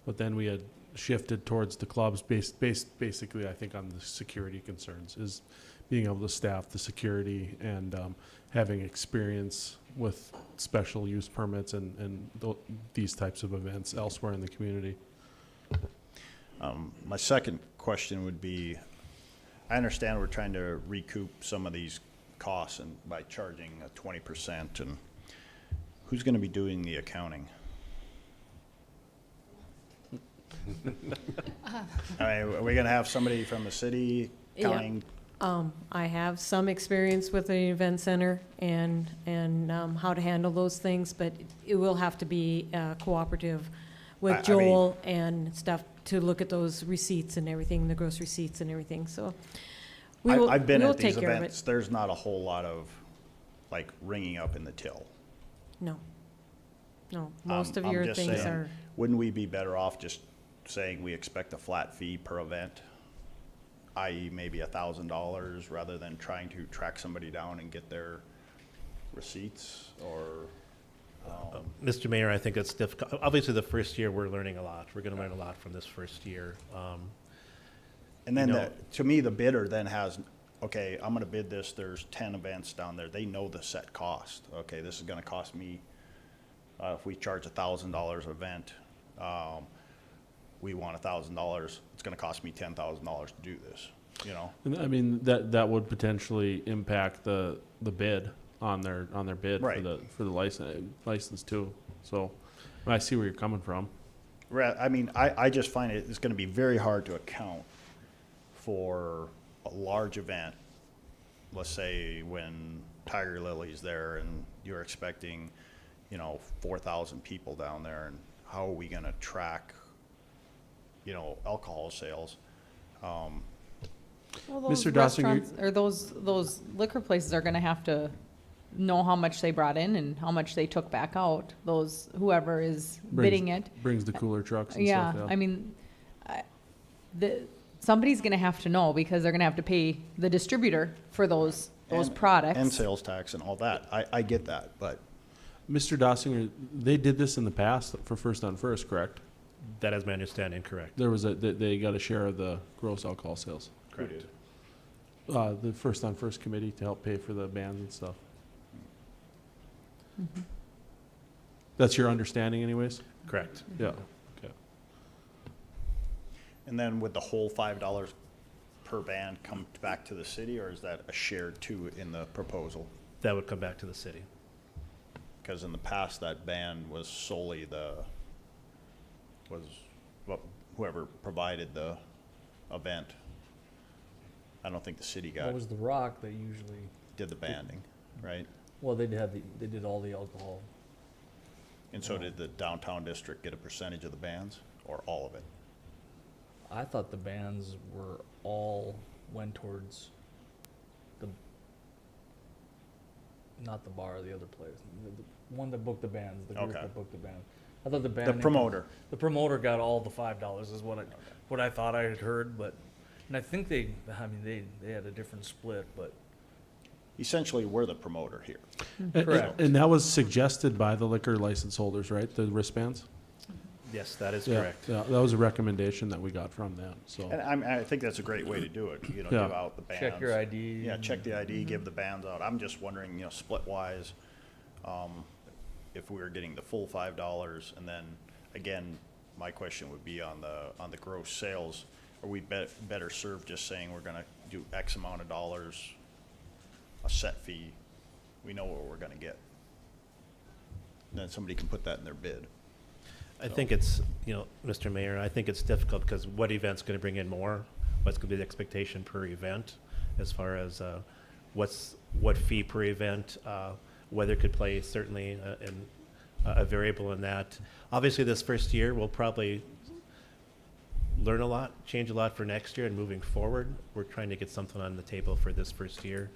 but then we had shifted towards the clubs basically, I think, on the security concerns, is being able to staff the security and having experience with special use permits and these types of events elsewhere in the community. My second question would be, I understand we're trying to recoup some of these costs and by charging 20%, and who's going to be doing the accounting? I mean, are we going to have somebody from the city Yeah. counting? I have some experience with the event center and how to handle those things, but it will have to be cooperative I with mean- Joel and stuff to look at those receipts and everything, the gross receipts and everything, so I've been we'll at these take care of events. it. There's not a whole lot of, like, ringing up in the till. No. Most of I'm your just things saying, are, wouldn't we be better off just saying we expect a flat fee per event, i.e. maybe $1,000, rather than trying to track somebody down and get their receipts, or? Mr. Mayor, I think it's difficult. Obviously, the first year, we're learning a lot. We're going to learn a lot from this first year. And then, You know- to me, the bidder then has, okay, I'm gonna bid this, there's 10 events down there, they know the set cost. Okay, this is gonna cost me, if we charge $1,000 an event, we want $1,000, it's gonna cost me $10,000 to do this, And I mean, that would potentially impact the bid on their bid Right. for the license too. So I see where you're coming from. I mean, I just find it's gonna be very hard to account for a large event. Let's say when Tiger Lily's there and you're expecting, 4,000 people down there, and how are we gonna track, alcohol sales? Well, those Mr. Dossinger- restaurants, or those liquor places are gonna have to know how much they brought in and how much they took back out, whoever is bidding it. Brings the cooler trucks and Yeah, stuff, I mean, somebody's gonna have to know, because they're gonna have to pay the distributor for those And- products. And sales tax and all that. I get that, but Mr. Dossinger, they did this in the past for First on First, correct? That is my understanding, correct? There was they got a share of the gross alcohol sales. Correct. The First on First committee to help pay for the bands and stuff. Mhm. That's your understanding anyways? Correct. Yeah. Okay. and then would the whole $5 per band come back to the city, or is that a shared too in the proposal? That would come back to the city. Because in the past, that band was solely whoever provided the event. I don't think the city Well, it was The Rock that usually, did the banding, right? well, they did all the alcohol. And so did the downtown district get a percentage of the bands, or all of it? I thought the bands were all went towards the, not the bar, the other place, the one that booked the bands, the group Okay. that booked the band. I thought the band. The promoter. The promoter got all the $5 is what I thought I had heard, but, and I think they had a different split, but. Essentially, we're the promoter here. Correct. And that was suggested by the liquor license holders, right, the wristbands? Yes, that is Yeah, correct. yeah, that was a recommendation that we got from them, so. And I think that's a great way to do it, you know, Yeah. give out the bands. Check your ID. Yeah, check the ID, give the bands out. I'm just wondering, you know, split-wise, if we were getting the full $5, and then, again, my question would be on the gross sales, are we better served just saying we're gonna do X amount of dollars, a set fee, we know what we're gonna get? And then somebody can put that in their bid. I think it's, you know, Mr. Mayor, I think it's difficult because what event's going to bring in more? What's going to be the expectation per event as far as what fee per event? Weather could play certainly a variable in that. Obviously, this first year, we'll probably learn a lot, change a lot for next year and moving forward. We're trying to get something on the table for this first year.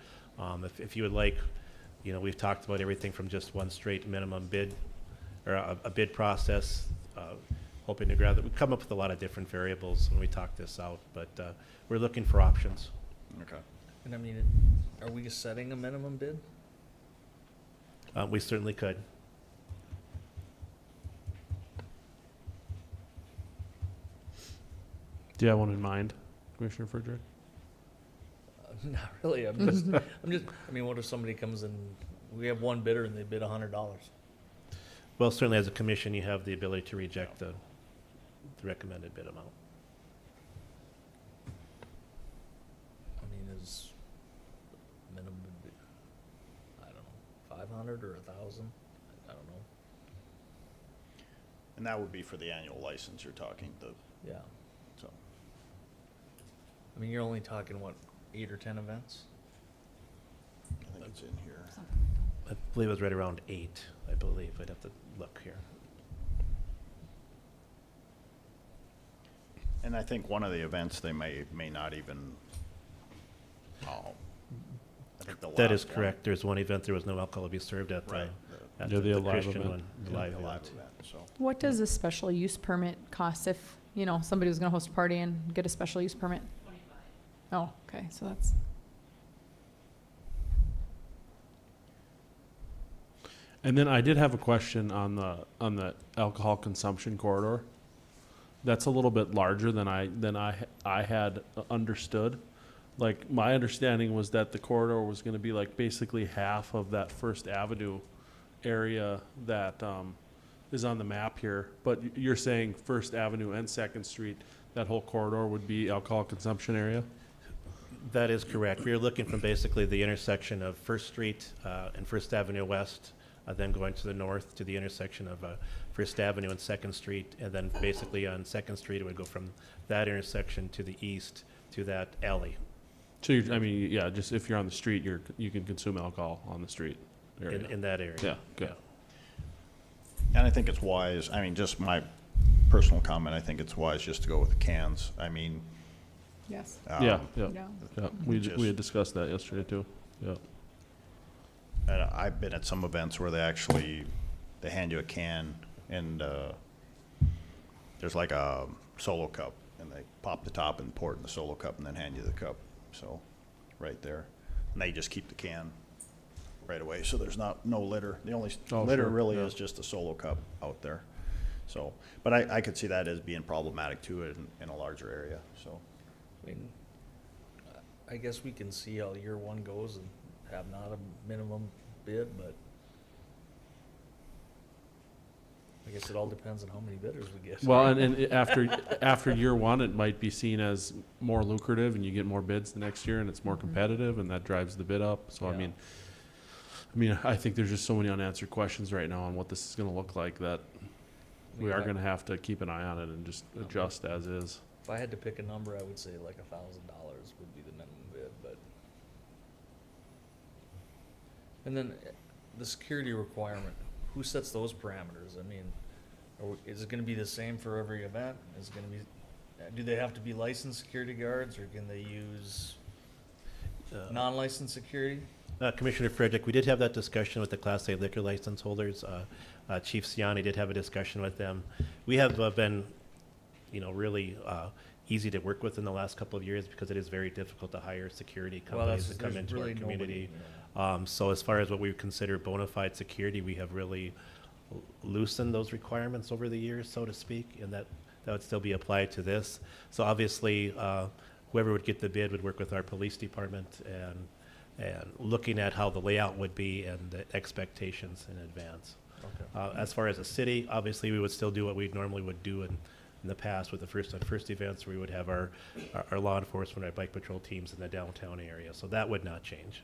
If you would like, you know, we've talked about everything from just one straight minimum bid or a bid process, hoping to grab it. We've come up with a lot of different variables when we talk this out, but we're looking for options. Okay. And I mean, are we setting a minimum bid? We certainly could. Do you have one in mind, Commissioner Frederick? Not really, I mean, what if somebody comes in, we have one bidder and they bid $100? Well, certainly as a commission, you have the ability to reject the recommended bid amount. I mean, is minimum bid, I don't know, 500 or 1,000? I don't know. And that would be for the annual license you're talking, Yeah. so. I mean, you're only talking, what, 8 or 10 events? I think it's in here. Something like that. I believe it was right around 8, I believe. I'd have to look here. And I think one of the events, they may not even, I think the That is last one. correct. There's one event, there was no alcohol to be served at Right. Yeah, the live Christian event. one, the Yeah, live the live event. event, so. What does a special use permit cost if, you know, somebody was gonna host a party and get a special use permit? 25. Oh, okay, so that's, And then I did have a question on the alcohol consumption corridor. That's a little bit larger than I had understood. Like, my understanding was that the corridor was gonna be like basically half of that First Avenue area that, is on the map here. But you're saying First Avenue and Second Street, that whole corridor would be alcohol consumption area? That is correct. We are looking from basically the intersection of First Street and First Avenue West, then going to the north to the intersection of First Avenue and Second Street, and then basically on Second Street, it would go from that intersection to the east to that alley So I mean, yeah, just if you're on the street, you can consume alcohol on the street area. in that area. Yeah, good. And I think it's wise, I mean, just my personal comment, I think it's wise just to go with the cans. I mean. yes. Yeah, yeah, Yeah. yeah. We Just- had discussed that yesterday too. Yeah. And I've been at some events where they hand you a can and, there's like a solo cup and they pop the top and pour it in the solo cup and then hand you the cup. So, right there. And they just keep the can right away. So there's no litter. The only Oh, litter sure, really yeah. is just a solo cup out there. So, but I could see that as being problematic too in a larger area, so. I mean, I guess we can see how year one goes and have not a minimum bid, but I guess it all depends on how many bidders we get. Well, and after year one, it might be seen as more lucrative and you get more bids the next year and it's more competitive and that drives the bid up. So, Yeah. I mean, I think there's just so many unanswered questions right now on what this is gonna look like that we are If I- gonna have to keep an eye on it and just adjust as is. If I had to pick a number, I would say like $1,000 would be the minimum bid, but. And then the security requirement, who sets those parameters? I mean, is it gonna be the same for every event? Is it gonna be, do they have to be licensed security guards or can they use non-licensed security? Commissioner Frederick, we did have that discussion with the Class A liquor license holders. Chief Siani did have a discussion with them. We have been, really easy to work with in the last couple of years because it is very difficult to hire security Well, companies that's, to come there's into our really community. nobody, So as far as what we would consider bona fide security, we have really loosened those requirements over the years, so to speak, and that would still be applied to this. So obviously, whoever would get the bid would work with our police department and looking at how the layout would be and the expectations in advance. As far as a city, obviously, we would still do what we normally would do in the past with the first events, where we would have our law enforcement, our bike patrol teams in the downtown area. So that would not change.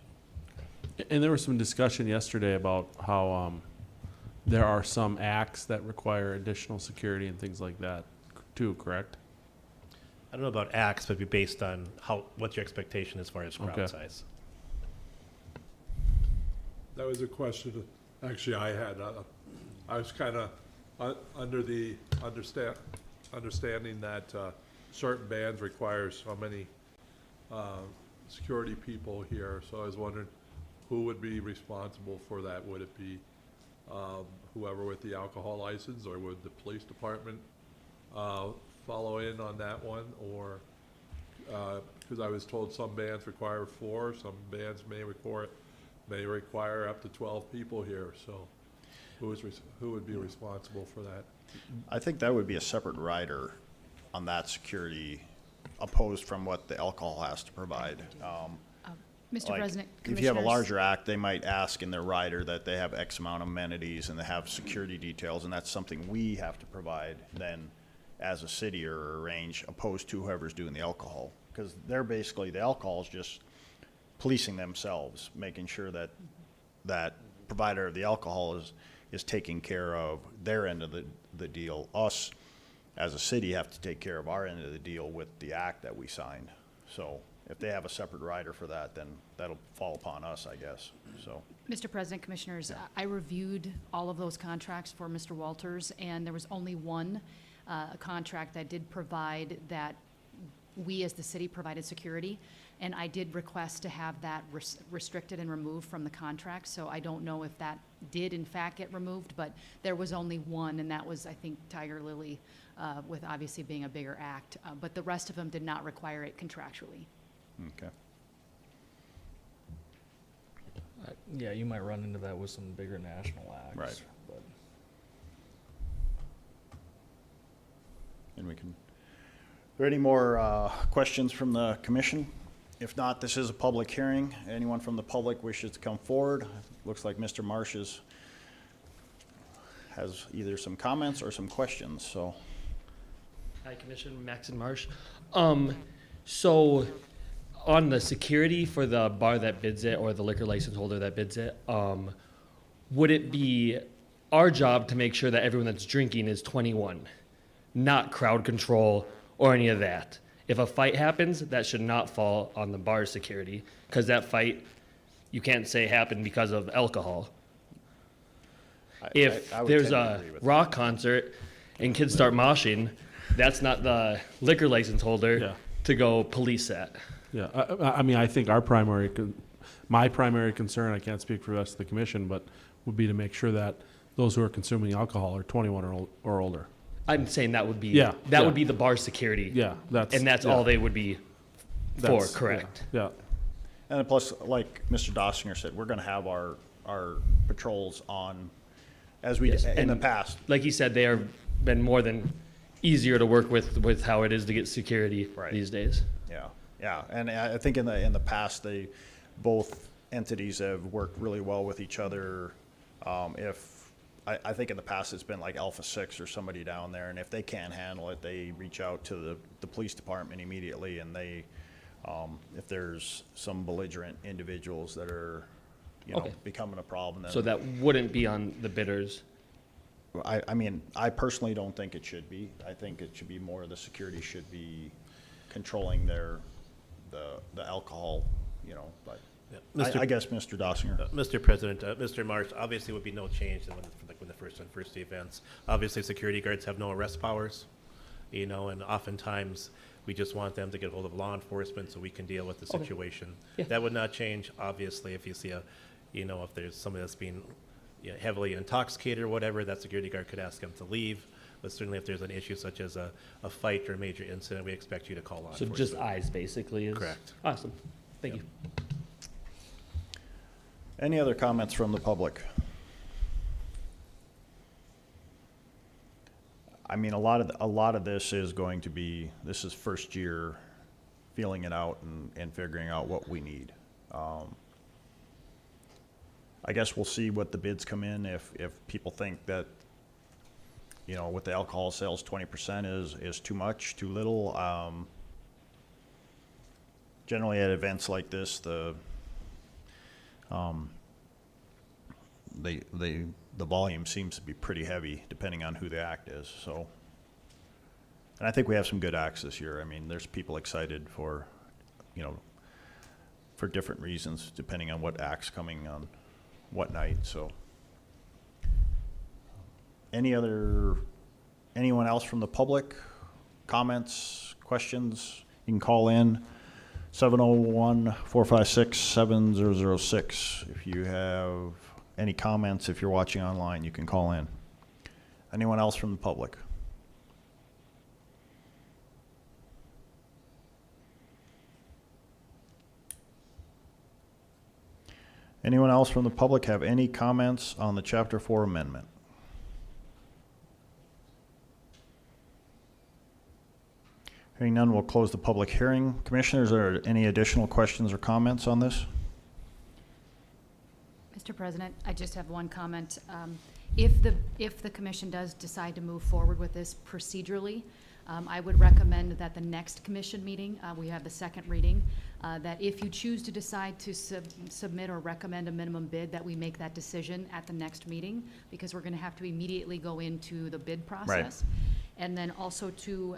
And there was some discussion yesterday about how there are some acts that require additional security and things like that too, correct? I don't know about acts, but it'd be based on what's your expectation as far as crowd Okay. size. That was a question, actually, I had. I was kind of under the understanding that certain bands require so many security people here, so I was wondering who would be responsible for that? Would it be whoever with the alcohol license, or would the police department follow in on that one? Or, because I was told some bands require 4, some bands may require up to 12 people here, so who would be responsible for that? I think that would be a separate rider on that security, opposed from what the alcohol has to provide. Mr. Like, President, if you have a Commissioners. larger act, they might ask in their rider that they have X amount of amenities and they have security details, and that's something we have to provide then as a city or arrange, opposed to whoever's doing the alcohol. Because they're basically, the alcohol is just policing themselves, making sure that that provider of the alcohol is taking care of their end of the deal. Us, as a city, have to take care of our end of the deal with the act that we signed. So if they have a separate rider for that, then that'll fall upon us, I guess, so. Mr. President, Commissioners, I reviewed all of those contracts for Mr. Walters, and there was only one contract that did provide that we as the city provided security, and I did request to have that restricted and removed from the contract, so I don't know if that did in fact get removed, but there was only one, and that was, I think, Tiger Lily, with obviously being a bigger act, but the rest of them did not require it contractually. Okay. Yeah, you might run into that with some bigger national acts. Right. But And we can, are there any more questions from the commission? If not, this is a public hearing. Anyone from the public wishes to come forward? Looks like Mr. Marsh has either some comments or some questions, so. Hi, Commissioner Maxon Marsh. So on the security for the bar that bids it or the liquor license holder that bids it, would it be our job to make sure that everyone that's drinking is 21, not crowd control or any of that? If a fight happens, that should not fall on the bar security, because that fight, you can't say happened because of alcohol. If I would there's tend to a agree with rock concert and kids start moshing, that's not the liquor license holder Yeah. to go police that. Yeah, I mean, I think my primary concern, I can't speak for the rest of the commission, but would be to make sure that those who are consuming alcohol are 21 or older. I'm saying that would be Yeah, that yeah. would be the bar security. Yeah, that's. And that's yeah, all they would be for, that's- correct? Yeah, And plus, like Mr. Dossinger said, we're gonna have our patrols on, as we, Yes, in the and- past. Like you said, they are been more than easier to work with how it is to get security Right. these days. Yeah, and I think in the past, both entities have worked really well with each other. I think in the past, it's been like Alpha 6 or somebody down there, and if they can't handle it, they reach out to the police department immediately, and they, if there's some belligerent individuals that are, Okay. becoming a problem, then. So that wouldn't be on the bidders. I mean, I personally don't think it should be. I think it should be more, the security should be controlling the alcohol, but Yeah. I guess Mr. Dossinger. Mr. President, Mr. Marsh, obviously would be no change than when the first events. Obviously, security guards have no arrest powers, and oftentimes We just want them to get hold of law enforcement so we can deal with the Okay. situation. Yeah. That would not change, obviously, if you see if there's somebody that's being heavily intoxicated or whatever, that security guard could ask them to leave. But certainly if there's an issue such as a fight or a major incident, we expect you to call law So enforcement. just eyes basically is? Correct. Awesome. Thank you. Any other comments from the public? I mean, a lot of this is going to be, this is first year feeling it out and figuring out what we need. I guess we'll see what the bids come in, if people think that, with the alcohol sales, 20% is too much, too little. Generally at events like this, the volume seems to be pretty heavy depending on who the act is, so. And I think we have some good acts this year. I mean, there's people excited for different reasons depending on what act's coming on what night, so. Anyone else from the public? Comments, questions? You can call in 701-456-7006. If you have any comments, if you're watching online, you can call in. Anyone else from the public? Anyone else from the public have any comments on the Chapter 4 amendment? Hearing none, we'll close the public hearing. Commissioners, are there any additional questions or comments on this? Mr. President, I just have one comment. If the commission does decide to move forward with this procedurally, I would recommend that the next commission meeting, we have the second reading, that if you choose to decide to submit or recommend a minimum bid, that we make that decision at the next meeting, because we're gonna have to immediately go into the bid process. And then also to,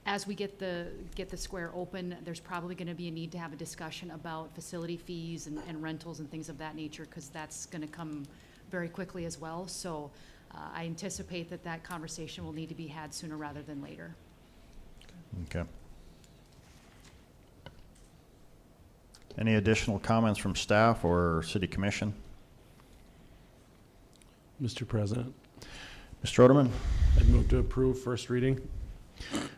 as we get the square open, there's probably gonna be a need to have a discussion about facility fees and rentals and things of that nature, because that's gonna come very quickly as well. So I anticipate that conversation will need to be had sooner rather than later. Okay. Any additional comments from staff or city commission? Mr. President, Mr. Oderman? I'd move to approve first reading.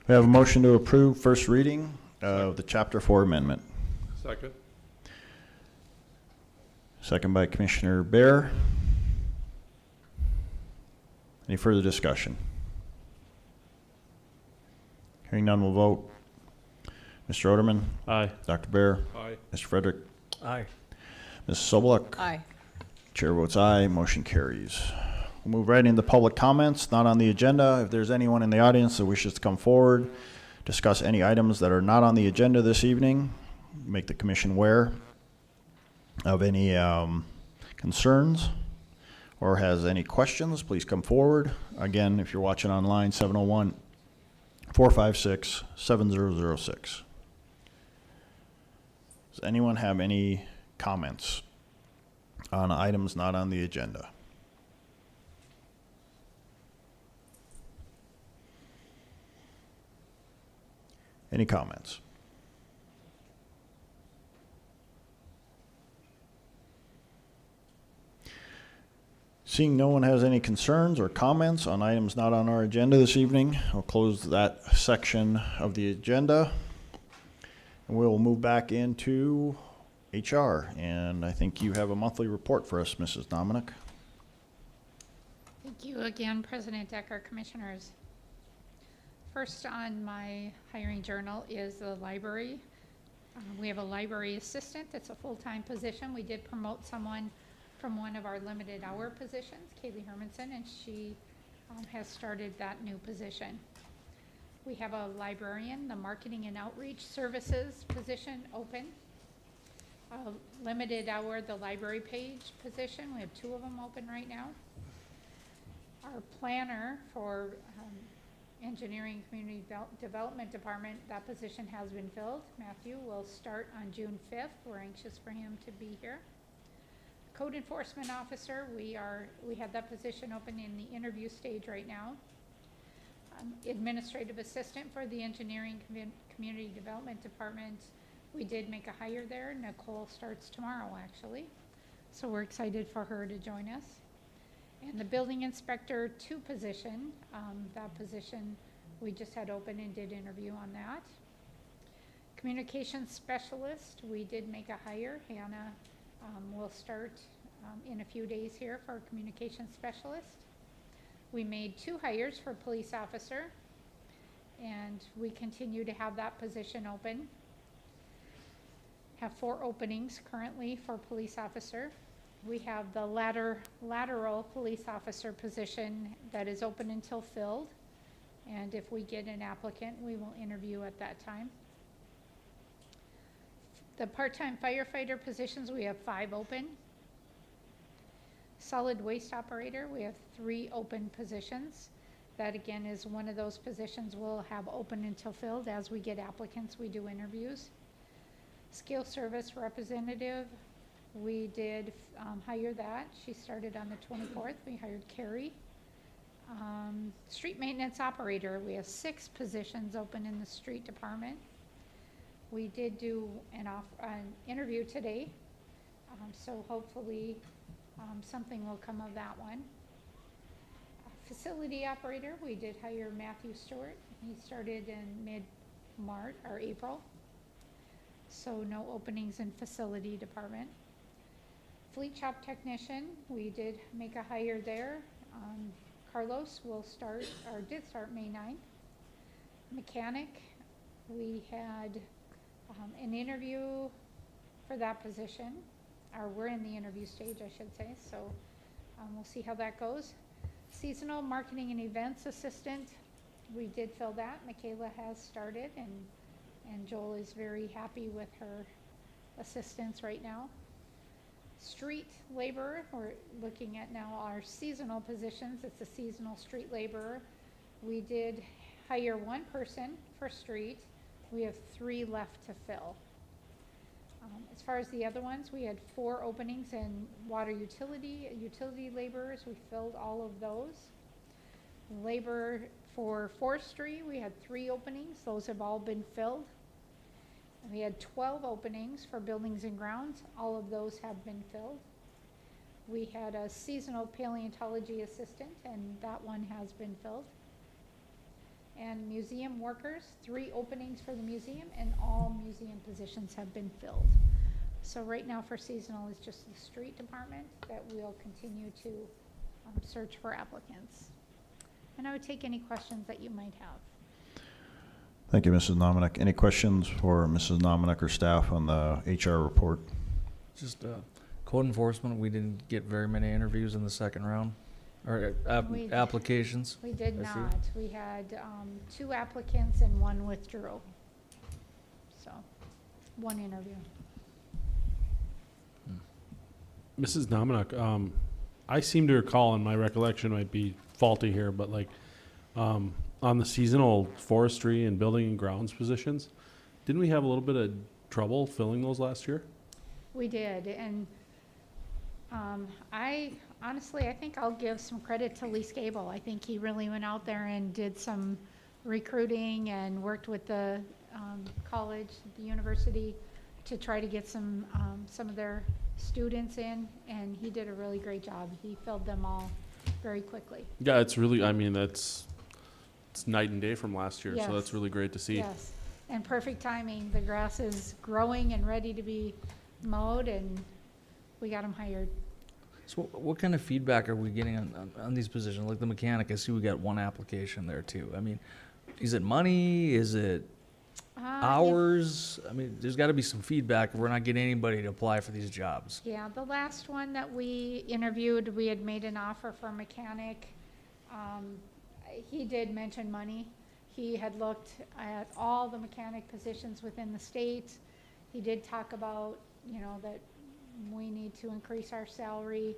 We have a motion to approve first reading of the Chapter 4 amendment. Second. Second by Commissioner Bear. Any further discussion? Hearing none, we'll vote. Mr. Oderman? Aye. Dr. Bear? Aye. Mr. Frederick? Aye. Mrs. Sobeluk? Aye. Chair votes aye, motion carries. We'll move right into public comments, not on the agenda. If there's anyone in the audience that wishes to come forward, discuss any items that are not on the agenda this evening, make the commission aware of any concerns or has any questions, please come forward. Again, if you're watching online, 701-456-7006. Does anyone have any comments on items not on the agenda? Any comments? Seeing no one has any concerns or comments on items not on our agenda this evening, I'll close that section of the agenda. And we'll move back into HR. And I think you have a monthly report for us, Mrs. Dominic. Thank you again, President Decker, Commissioners. First on my hiring journal is the library. We have a library assistant. That's a full-time position. We did promote someone from one of our limited hour positions, Kaylee Hermanson, and she has started that new position. We have a librarian, the marketing and outreach services position open. A limited hour, the library page position. We have 2 of them open right now. Our planner for Engineering Community Development Department, that position has been filled. Matthew will start on June 5th. We're anxious for him to be here. Code Enforcement Officer, we have that position open in the interview stage right now. Administrative assistant for the engineering community development department. We did make a hire there. Nicole starts tomorrow, actually. So we're excited for her to join us. And the building inspector 2 position, that position we just had open and did interview on that. Communications specialist, we did make a hire. Hannah will start in a few days here for communications specialist. We made 2 hires for police officer, and we continue to have that position open. Have 4 openings currently for police officer. We have the lateral police officer position that is open until filled. And if we get an applicant, we will interview at that time. The part-time firefighter positions, we have 5 open. Solid waste operator, we have 3 open positions. That again is one of those positions we'll have open until filled. As we get applicants, we do interviews. Skill service representative, we did hire that. She started on the 24th. We hired Carrie. Street maintenance operator, we have 6 positions open in the street department. We did do an interview today, so hopefully something will come of that one. Facility operator, we did hire Matthew Stewart. He started in mid-March or April. So no openings in facility department. Fleet shop technician, we did make a hire there. Carlos will start, or did start May 9th. Mechanic, we had an interview for that position, or we're in the interview stage, I should say, so we'll see how that goes. Seasonal marketing and events assistant, we did fill that. Michaela has started, and Joel is very happy with her assistance right now. Street laborer, we're looking at now our seasonal positions. It's a seasonal street laborer. We did hire 1 person for street. We have 3 left to fill. As far as the other ones, we had 4 openings in water utility laborers. We filled all of those. Labor for forestry, we had 3 openings. Those have all been filled. We had 12 openings for buildings and grounds. All of those have been filled. We had a seasonal paleontology assistant, and that one has been filled. And museum workers, 3 openings for the museum, and all museum positions have been filled. So right now for seasonal is just the street department that we'll continue to search for applicants. And I would take any questions that you might have. Thank you, Mrs. Nominick. Any questions for Mrs. Nominick or staff on the HR report? Just code enforcement, we didn't get very many interviews in the second round, or We- applications. We did I see. not. We had 2 applicants and 1 withdrew. So, 1 interview. Mrs. Nominick, I seem to recall, and my recollection might be faulty here, but like, on the seasonal forestry and building and grounds positions, didn't we have a little bit of trouble filling those last year? We did, and I think I'll give some credit to Lee Scable. I think he really went out there and did some recruiting and worked with the college, the university, to try to get some of their students in, and he did a really great job. He filled them all very quickly. Yeah, it's really, I mean, it's night and day from last year, so Yes. that's really great to see. Yes, and perfect timing. The grass is growing and ready to be mowed, and we got them hired. So what kind of feedback are we getting on these positions? Like the mechanic, I see we got 1 application there too. I mean, is it money? Is it hours? I mean, there's got to be some feedback if we're not getting anybody to apply for these jobs. Yeah, the last one that we interviewed, we had made an offer for a mechanic. He did mention money. He had looked at all the mechanic positions within the state. He did talk about, that we need to increase our salary.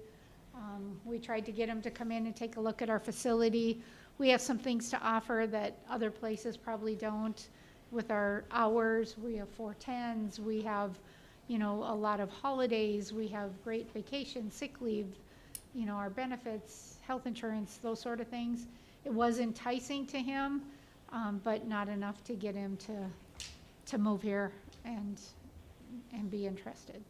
We tried to get him to come in and take a look at our facility. We have some things to offer that other places probably don't. With our hours, we have 410s, we have, a lot of holidays, we have great vacation, sick leave, our benefits, health insurance, those sort of things. it was enticing to him, but not enough to get him to move here and be interested.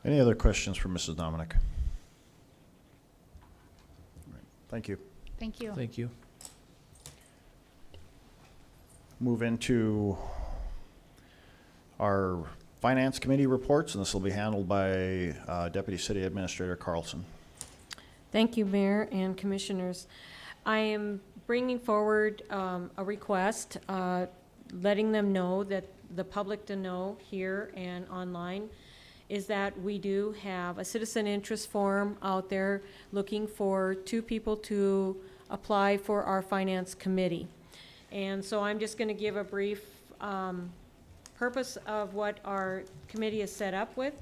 Any other questions for Mrs. Dominic? Thank you. Thank you. Thank you. Move into our Finance Committee reports, and this will be handled by Deputy City Administrator Carlson. Thank you, Mayor and Commissioners. I am bringing forward a request, letting them know, that the public to know here and online, is that we do have a citizen interest form out there looking for 2 people to apply for our Finance Committee. And so I'm just going to give a brief purpose of what our committee is set up with.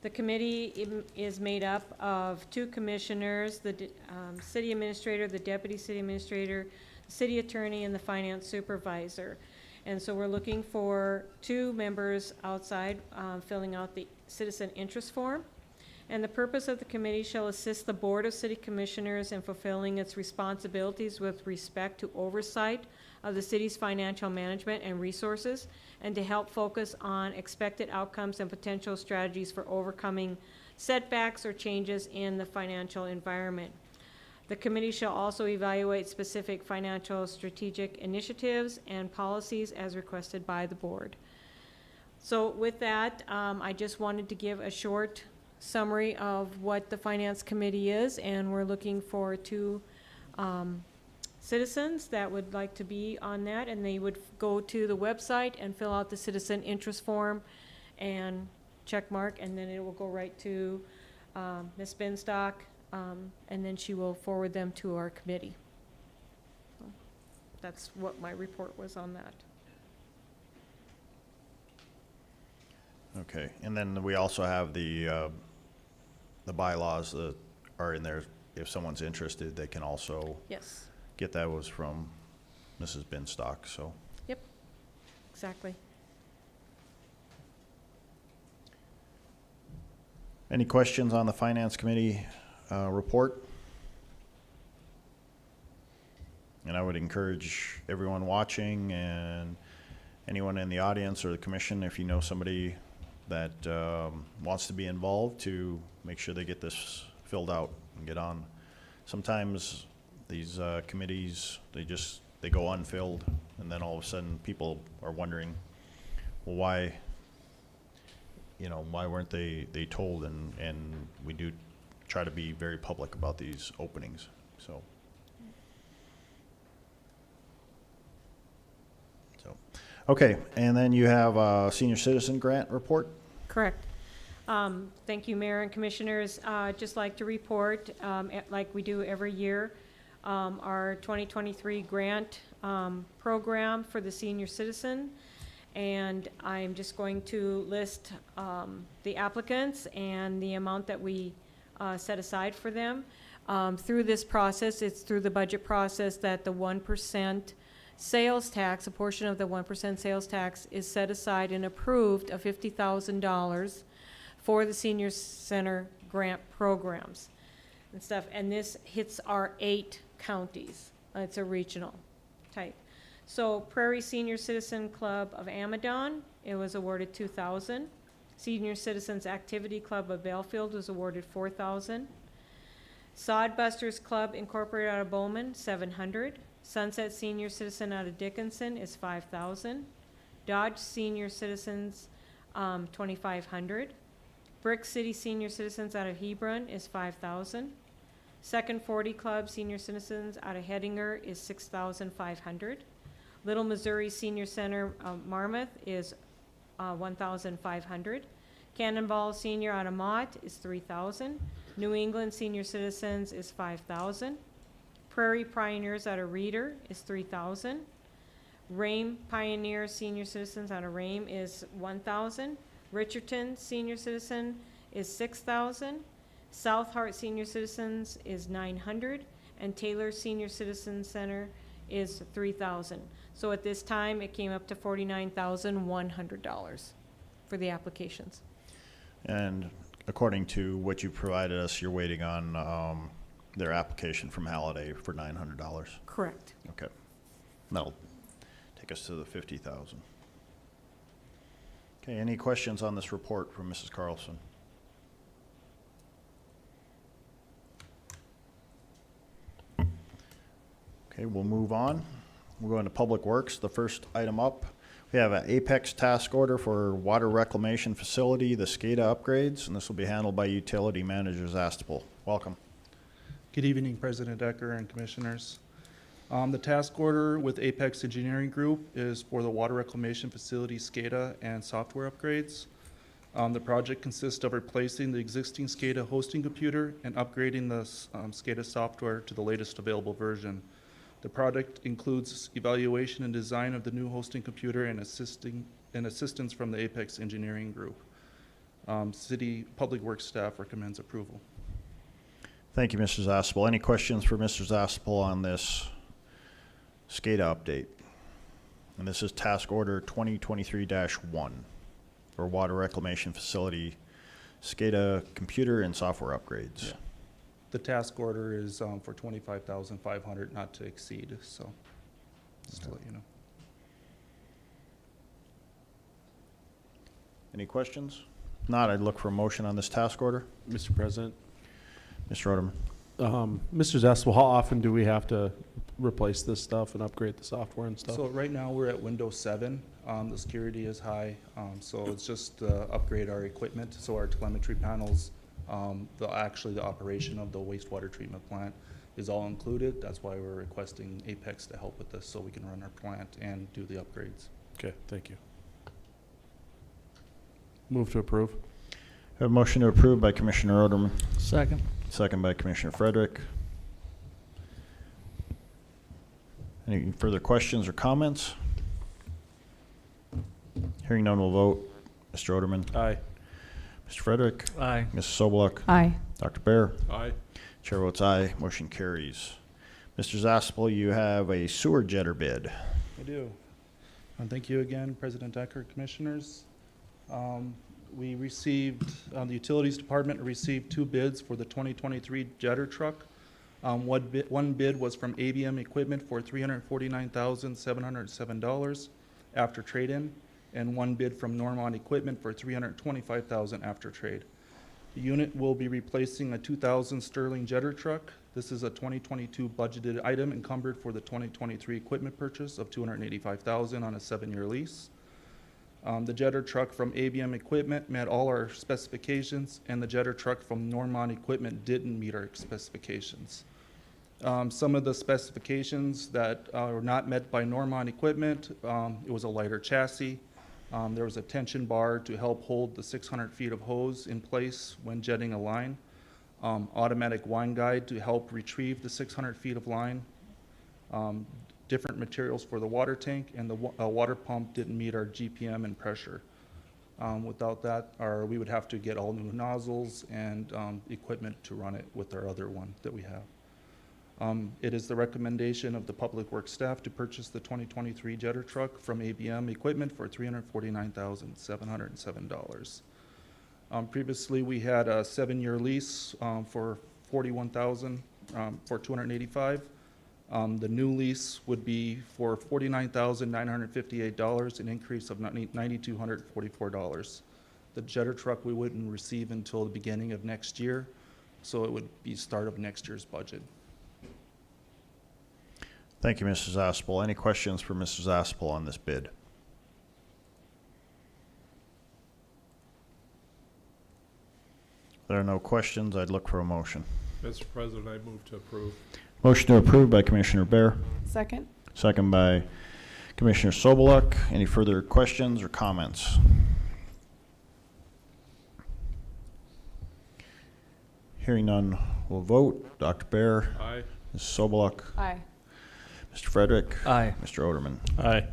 The committee is made up of 2 commissioners, the city administrator, the deputy city administrator, the city attorney, and the finance supervisor. And so we're looking for 2 members outside filling out the citizen interest form. And the purpose of the committee shall assist the Board of City Commissioners in fulfilling its responsibilities with respect to oversight of the city's financial management and resources, and to help focus on expected outcomes and potential strategies for overcoming setbacks or changes in the financial environment. The committee shall also evaluate specific financial strategic initiatives and policies as requested by the board. So with that, I just wanted to give a short summary of what the Finance Committee is, and we're looking for 2 citizens that would like to be on that, and they would go to the website and fill out the citizen interest form and check mark, and then it will go right to Ms. Binstock, and then she will forward them to our committee. So that's what my report was on that. Okay, and then we also have the bylaws that are in there. If someone's interested, they can also Yes, get those from Mrs. Binstock, so. yep, exactly. Any questions on the Finance Committee report? And I would encourage everyone watching and anyone in the audience or the commission, if you know somebody that wants to be involved, to make sure they get this filled out and get on. Sometimes these committees, they go unfilled, and then all of a sudden people are wondering, well, why weren't they told? And we do try to be very public about these openings, so. Okay, and then you have a senior citizen grant report? Correct. Thank you, Mayor and Commissioners. Just like to report, like we do every year, our 2023 grant program for the senior citizen. And I'm just going to list the applicants and the amount that we set aside for them. Through this process, it's through the budget process that the 1% sales tax, a portion of the 1% sales tax, is set aside and approved of $50,000 for the senior center grant programs and stuff. And this hits our 8 counties. It's a regional type. So Prairie Senior Citizen Club of Amadon, it was awarded $2,000. Senior Citizens Activity Club of Belfield was awarded $4,000. Sodbusters Club Incorporated out of Bowman, $700. Sunset Senior Citizen out of Dickinson is $5,000. Dodge Senior Citizens, $2,500. Brick City Senior Citizens out of Hebron is $5,000. Second 40 Club Senior Citizens out of Hettinger is $6,500. Little Missouri Senior Center Marmarth is $1,500. Cannonball Senior out of Mott is $3,000. New England Senior Citizens is $5,000. Prairie Pioneers out of Reeder is $3,000. Rame Pioneer Senior Citizens out of Rame is $1,000. Richardson Senior Citizen is $6,000. South Hart Senior Citizens is $900. And Taylor Senior Citizen Center is $3,000. So at this time, it came up to $49,100 for the applications. And according to what you provided us, you're waiting on their application from Halliday for $900. Correct. Okay. That'll take us to the 50,000. Okay, any questions on this report from Mrs. Carlson? Okay, we'll move on. We'll go into Public Works. The first item up, we have an Apex task order for water reclamation facility, the SCADA upgrades, and this will be handled by Utility Manager Zastapel. Welcome. Good evening, President Decker and Commissioners. The task order with Apex Engineering Group is for the water reclamation facility SCADA and software upgrades. The project consists of replacing the existing SCADA hosting computer and upgrading the SCADA software to the latest available version. The project includes evaluation and design of the new hosting computer and assistance from the Apex Engineering Group. City Public Works staff recommends approval. Thank you, Mr. Zastapel. Any questions for Mr. Zastapel on this SCADA update? And this is task order 2023-1 for water reclamation facility, SCADA computer and software upgrades. Yeah. The task order is for $25,500, not to exceed, so just to let you know. Any questions? If not, I'd look for a motion on this task order. Mr. President, Mr. Roderman. Mr. Zestful, how often do we have to replace this stuff and upgrade the software and stuff? So right now, we're at Windows 7. The security is high, so it's just upgrade our equipment, so our telemetry panels, actually the operation of the wastewater treatment plant is all included. That's why we're requesting Apex to help with this, so we can run our plant and do the upgrades. Okay, thank you. Move to approve. Have a motion to approve by Commissioner Roderman, Second. second by Commissioner Frederick. Any further questions or comments? Hearing none, we'll vote. Mr. Roderman. Aye. Mr. Frederick. Aye. Mrs. Sobeluk. Aye. Dr. Bear. Aye. Chair votes aye. Motion carries. Mr. Zastapel, you have a sewer jetter bid. I do. And thank you again, President Decker, Commissioners. We received, the Utilities Department received 2 bids for the 2023 jetter truck. One bid was from ABM Equipment for $349,707 after trade-in, and one bid from Normand Equipment for $325,000 after trade. The unit will be replacing a 2000 Sterling jetter truck. This is a 2022 budgeted item encumbered for the 2023 equipment purchase of $285,000 on a 7-year lease. The jetter truck from ABM Equipment met all our specifications, and the jetter truck from Normand Equipment didn't meet our specifications. Some of the specifications that were not met by Normand Equipment, it was a lighter chassis. There was a tension bar to help hold the 600 feet of hose in place when jetting a line. Automatic wind guide to help retrieve the 600 feet of line. Different materials for the water tank, and the water pump didn't meet our GPM and pressure. Without that, we would have to get all new nozzles and equipment to run it with our other one that we have. It is the recommendation of the Public Works staff to purchase the 2023 jetter truck from ABM Equipment for $349,707. Previously, we had a 7-year lease for $41,000 for $285. The new lease would be for $49,958, an increase of $9,244. The jetter truck we wouldn't receive until the beginning of next year, so it would be start of next year's budget. Thank you, Mrs. Zastapel. Any questions for Mrs. Zastapel on this bid? If there are no questions, I'd look for a motion. Mr. President, I move to approve. Motion to approve by Commissioner Bear, Second. second by Commissioner Sobeluk. Any further questions or comments? Hearing none, we'll vote. Dr. Bear, Aye. Mrs. Sobeluk, Aye. Mr. Frederick, Aye. Mr. Oderman. Aye.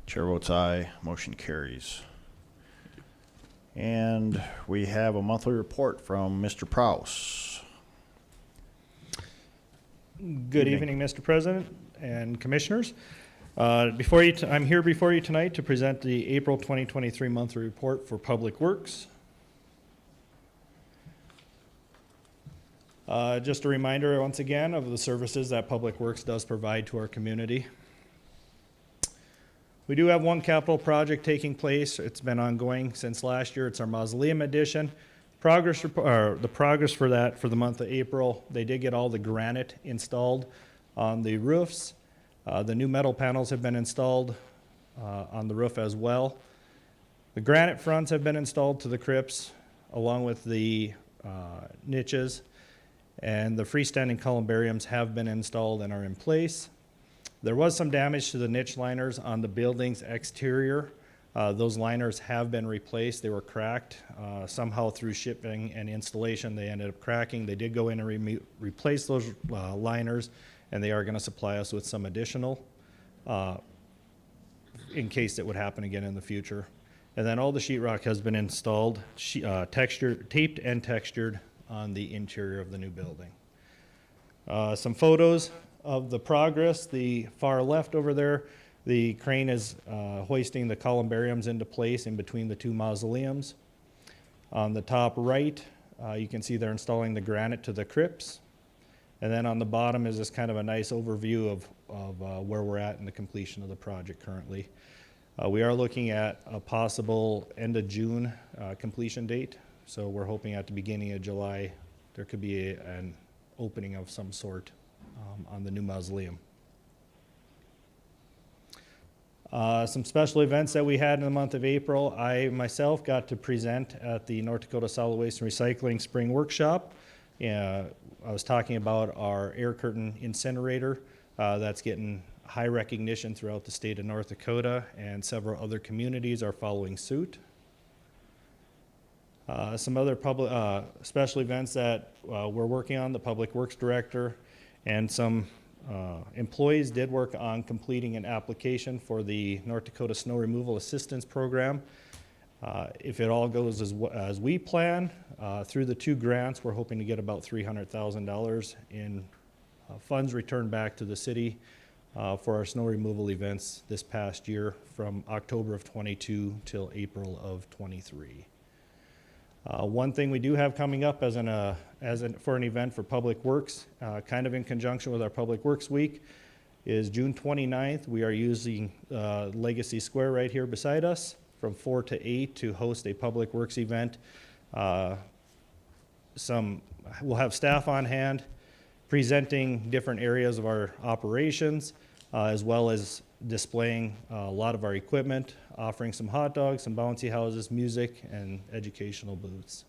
Chair votes aye. Motion carries. And we have a monthly report from Mr. Prouse. Good evening, Mr. President and Commissioners. I'm here before you tonight to present the April 2023 monthly report for Public Works. Just a reminder, once again, of the services that Public Works does provide to our community. We do have one capital project taking place. It's been ongoing since last year. It's our mausoleum addition. The progress for that for the month of April, they did get all the granite installed on the roofs. The new metal panels have been installed on the roof as well. The granite fronts have been installed to the crypts along with the niches, and the freestanding columbariums have been installed and are in place. There was some damage to the niche liners on the building's exterior. Those liners have been replaced. They were cracked. Somehow through shipping and installation, they ended up cracking. They did go in and replace those liners, and they are going to supply us with some additional in case it would happen again in the future. And then all the sheetrock has been installed, taped and textured on the interior of the new building. Some photos of the progress. The far left over there, the crane is hoisting the columbariums into place in between the two mausoleums. On the top right, you can see they're installing the granite to the crypts. And then on the bottom is just kind of a nice overview of where we're at in the completion of the project currently. We are looking at a possible end of June completion date. So we're hoping at the beginning of July, there could be an opening of some sort on the new mausoleum. Some special events that we had in the month of April. I myself got to present at the North Dakota Solid Waste and Recycling Spring Workshop. I was talking about our air curtain incinerator that's getting high recognition throughout the state of North Dakota, and several other communities are following suit. Some other public special events that we're working on, the Public Works Director and some employees did work on completing an application for the North Dakota Snow Removal Assistance Program. If it all goes as we plan, through the two grants, we're hoping to get about $300,000 in funds returned back to the city for our snow removal events this past year from October of 22 till April of 23. One thing we do have coming up for an event for Public Works, kind of in conjunction with our Public Works Week, is June 29th. We are using Legacy Square right here beside us from 4 to 8 to host a Public Works event. We'll have staff on hand presenting different areas of our operations, as well as displaying a lot of our equipment, offering some hot dogs, some bouncy houses, music, and educational booths.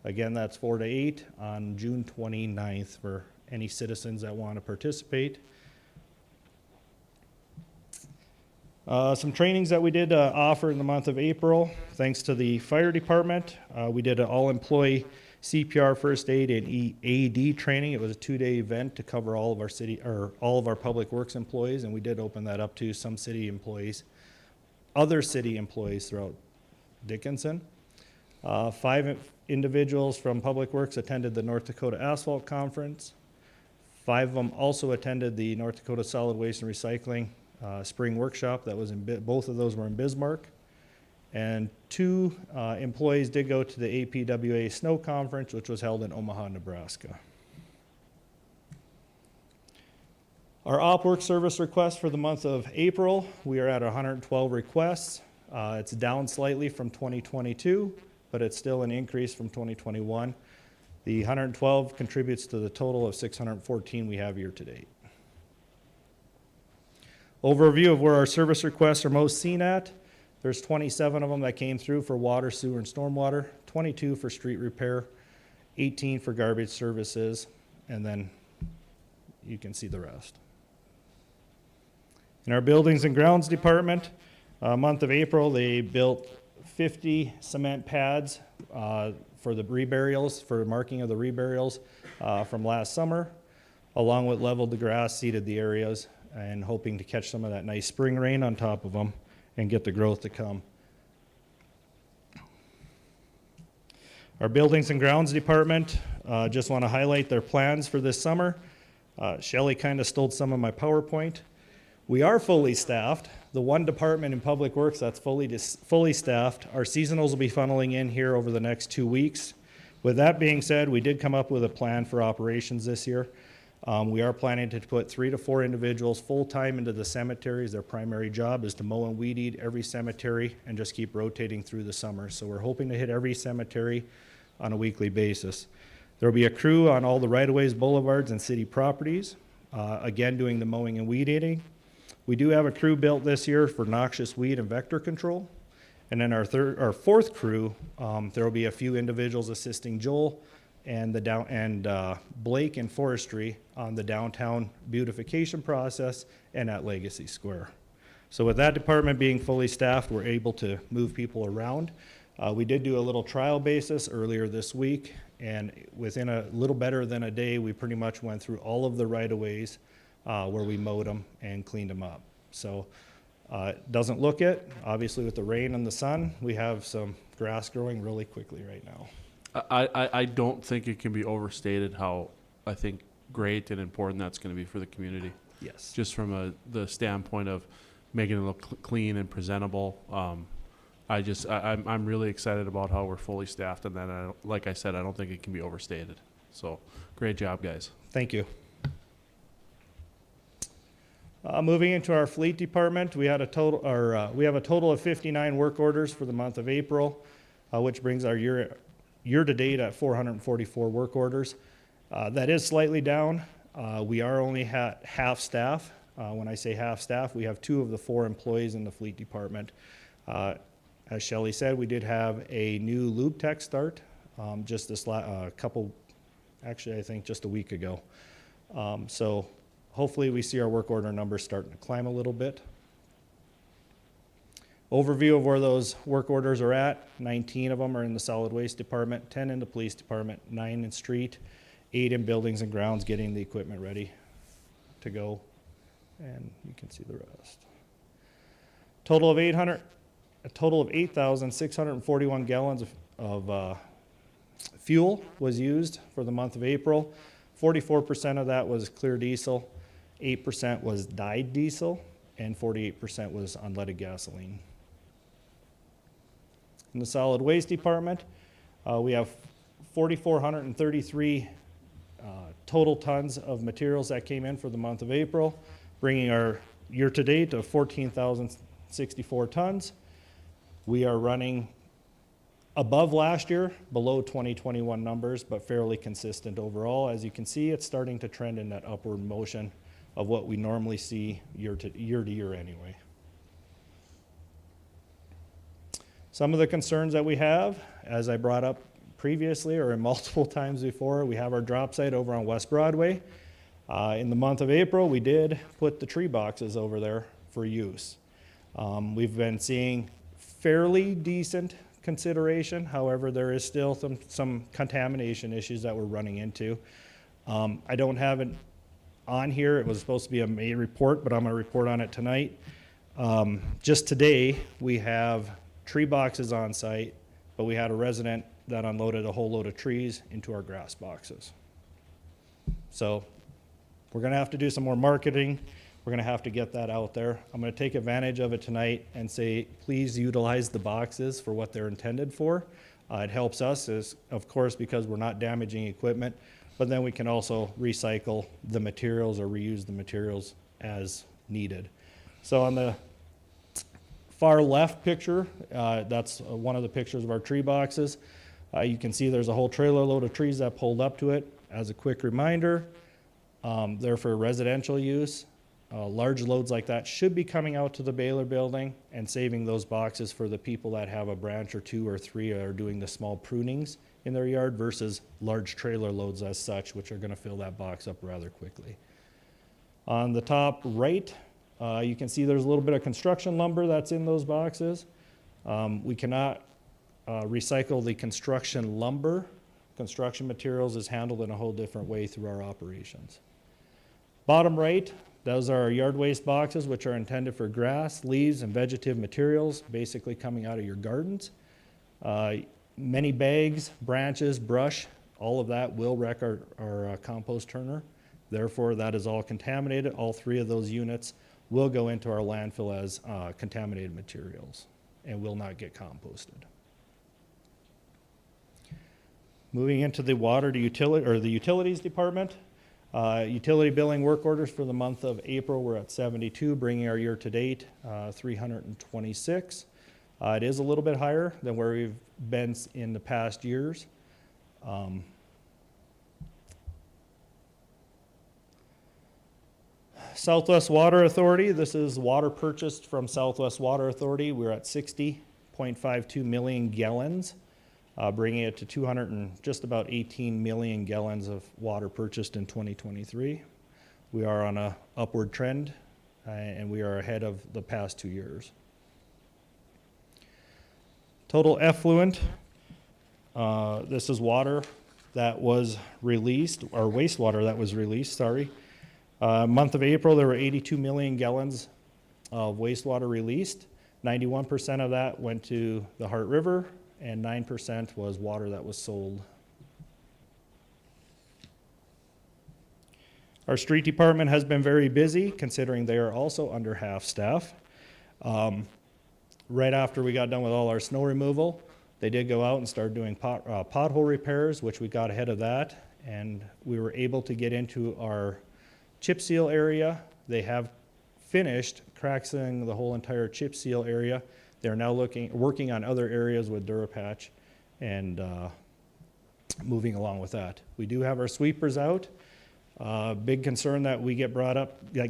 Again, that's 4 to 8 on June 29th for any citizens that want to participate. Some trainings that we did offer in the month of April, thanks to the fire department. We did an all-employee CPR, first aid, and AED training. It was a 2-day event to cover all of our Public Works employees, and we did open that up to some city employees, other city employees throughout Dickinson. 5 individuals from Public Works attended the North Dakota Asphalt Conference. 5 of them also attended the North Dakota Solid Waste and Recycling Spring Workshop. That was both of those were in Bismarck. And 2 employees did go to the APWA Snow Conference, which was held in Omaha, Nebraska. Our op work service request for the month of April, we are at 112 requests. It's down slightly from 2022, but it's still an increase from 2021. The 112 contributes to the total of 614 we have year to date. Overview of where our service requests are most seen at. There's 27 of them that came through for water, sewer, and stormwater, 22 for street repair, 18 for garbage services, and then you can see the rest. In our buildings and grounds department, month of April, they built 50 cement pads for the reburials, for marking of the reburials from last summer, along with leveled the grass, seeded the areas, and hoping to catch some of that nice spring rain on top of them and get the growth to come. Our buildings and grounds department, just want to highlight their plans for this summer. Shelley kind of stole some of my PowerPoint. We are fully staffed. The one department in Public Works that's fully staffed. Our seasonals will be funneling in here over the next 2 weeks. With that being said, we did come up with a plan for operations this year. We are planning to put 3 to 4 individuals full-time into the cemeteries. Their primary job is to mow and weed eat every cemetery and just keep rotating through the summer. So we're hoping to hit every cemetery on a weekly basis. There will be a crew on all the right-of-ways, boulevards, and city properties, again, doing the mowing and weed eating. We do have a crew built this year for noxious weed and vector control. And then our fourth crew, there will be a few individuals assisting Joel and Blake in forestry on the downtown beautification process and at Legacy Square. So with that department being fully staffed, we're able to move people around. We did do a little trial basis earlier this week, and within a little better than a day, we pretty much went through all of the right-of-ways where we mowed them and cleaned them up. So it doesn't look it. Obviously, with the rain and the sun, we have some grass growing really quickly right now. I don't think it can be overstated how, I think, great and important that's going to be for the community. Yes. Just from the standpoint of making it look clean and presentable. I'm really excited about how we're fully staffed, and then, like I said, I don't think it can be overstated. So, great job, guys. Thank you. Moving into our fleet department, we have a total of 59 work orders for the month of April, which brings our year-to-date at 444 work orders. That is slightly down. We are only half staff. When I say half staff, we have 2 of the 4 employees in the fleet department. As Shelley said, we did have a new lube tech start just this I think just a week ago. So hopefully we see our work order numbers starting to climb a little bit. Overview of where those work orders are at. 19 of them are in the solid waste department, 10 in the police department, 9 in street, 8 in buildings and grounds, getting the equipment ready to go. And you can see the rest. Total of 8,641 gallons of fuel was used for the month of April. 44% of that was clear diesel, 8% was dyed diesel, and 48% was unleaded gasoline. In the solid waste department, we have 4,433 total tons of materials that came in for the month of April, bringing our year-to-date to 14,064 tons. We are running above last year, below 2021 numbers, but fairly consistent overall. As you can see, it's starting to trend in that upward motion of what we normally see year to year anyway. Some of the concerns that we have, as I brought up previously or multiple times before, we have our drop site over on West Broadway. In the month of April, we did put the tree boxes over there for use. We've been seeing fairly decent consideration. However, there is still some contamination issues that we're running into. I don't have it on here. It was supposed to be a May report, but I'm going to report on it tonight. Just today, we have tree boxes on site, but we had a resident that unloaded a whole load of trees into our grass boxes. So we're going to have to do some more marketing. We're going to have to get that out there. I'm going to take advantage of it tonight and say, please utilize the boxes for what they're intended for. It helps us, of course, because we're not damaging equipment, but then we can also recycle the materials or reuse the materials as needed. So on the far left picture, that's one of the pictures of our tree boxes. You can see there's a whole trailer load of trees that pulled up to it. As a quick reminder, they're for residential use. Large loads like that should be coming out to the Baylor building and saving those boxes for the people that have a branch or 2 or 3 are doing the small prunings in their yard versus large trailer loads as such, which are going to fill that box up rather quickly. On the top right, you can see there's a little bit of construction lumber that's in those boxes. We cannot recycle the construction lumber. Construction materials is handled in a whole different way through our operations. Bottom right, those are our yard waste boxes, which are intended for grass, leaves, and vegetative materials, basically coming out of your gardens. Many bags, branches, brush, all of that will wreck our compost turner. Therefore, that is all contaminated. All 3 of those units will go into our landfill as contaminated materials and will not get composted. Moving into the water to utility, or the utilities department. Utility billing work orders for the month of April, we're at 72, bringing our year-to-date 326. It is a little bit higher than where we've been in the past years. Southwest Water Authority, this is water purchased from Southwest Water Authority. We're at 60.52 million gallons, bringing it to 200 and just about 18 million gallons of water purchased in 2023. We are on a upward trend, and we are ahead of the past 2 years. Total effluent, this is water that was released, or wastewater that was released, sorry. Month of April, there were 82 million gallons of wastewater released. 91% of that went to the Heart River, and 9% was water that was sold. Our street department has been very busy, considering they are also under half staff. Right after we got done with all our snow removal, they did go out and start doing pothole repairs, which we got ahead of that, and we were able to get into our chip seal area. They have finished crack sealing the whole entire chip seal area. They're now working on other areas with Durapatch and moving along with that. We do have our sweepers out. Big concern that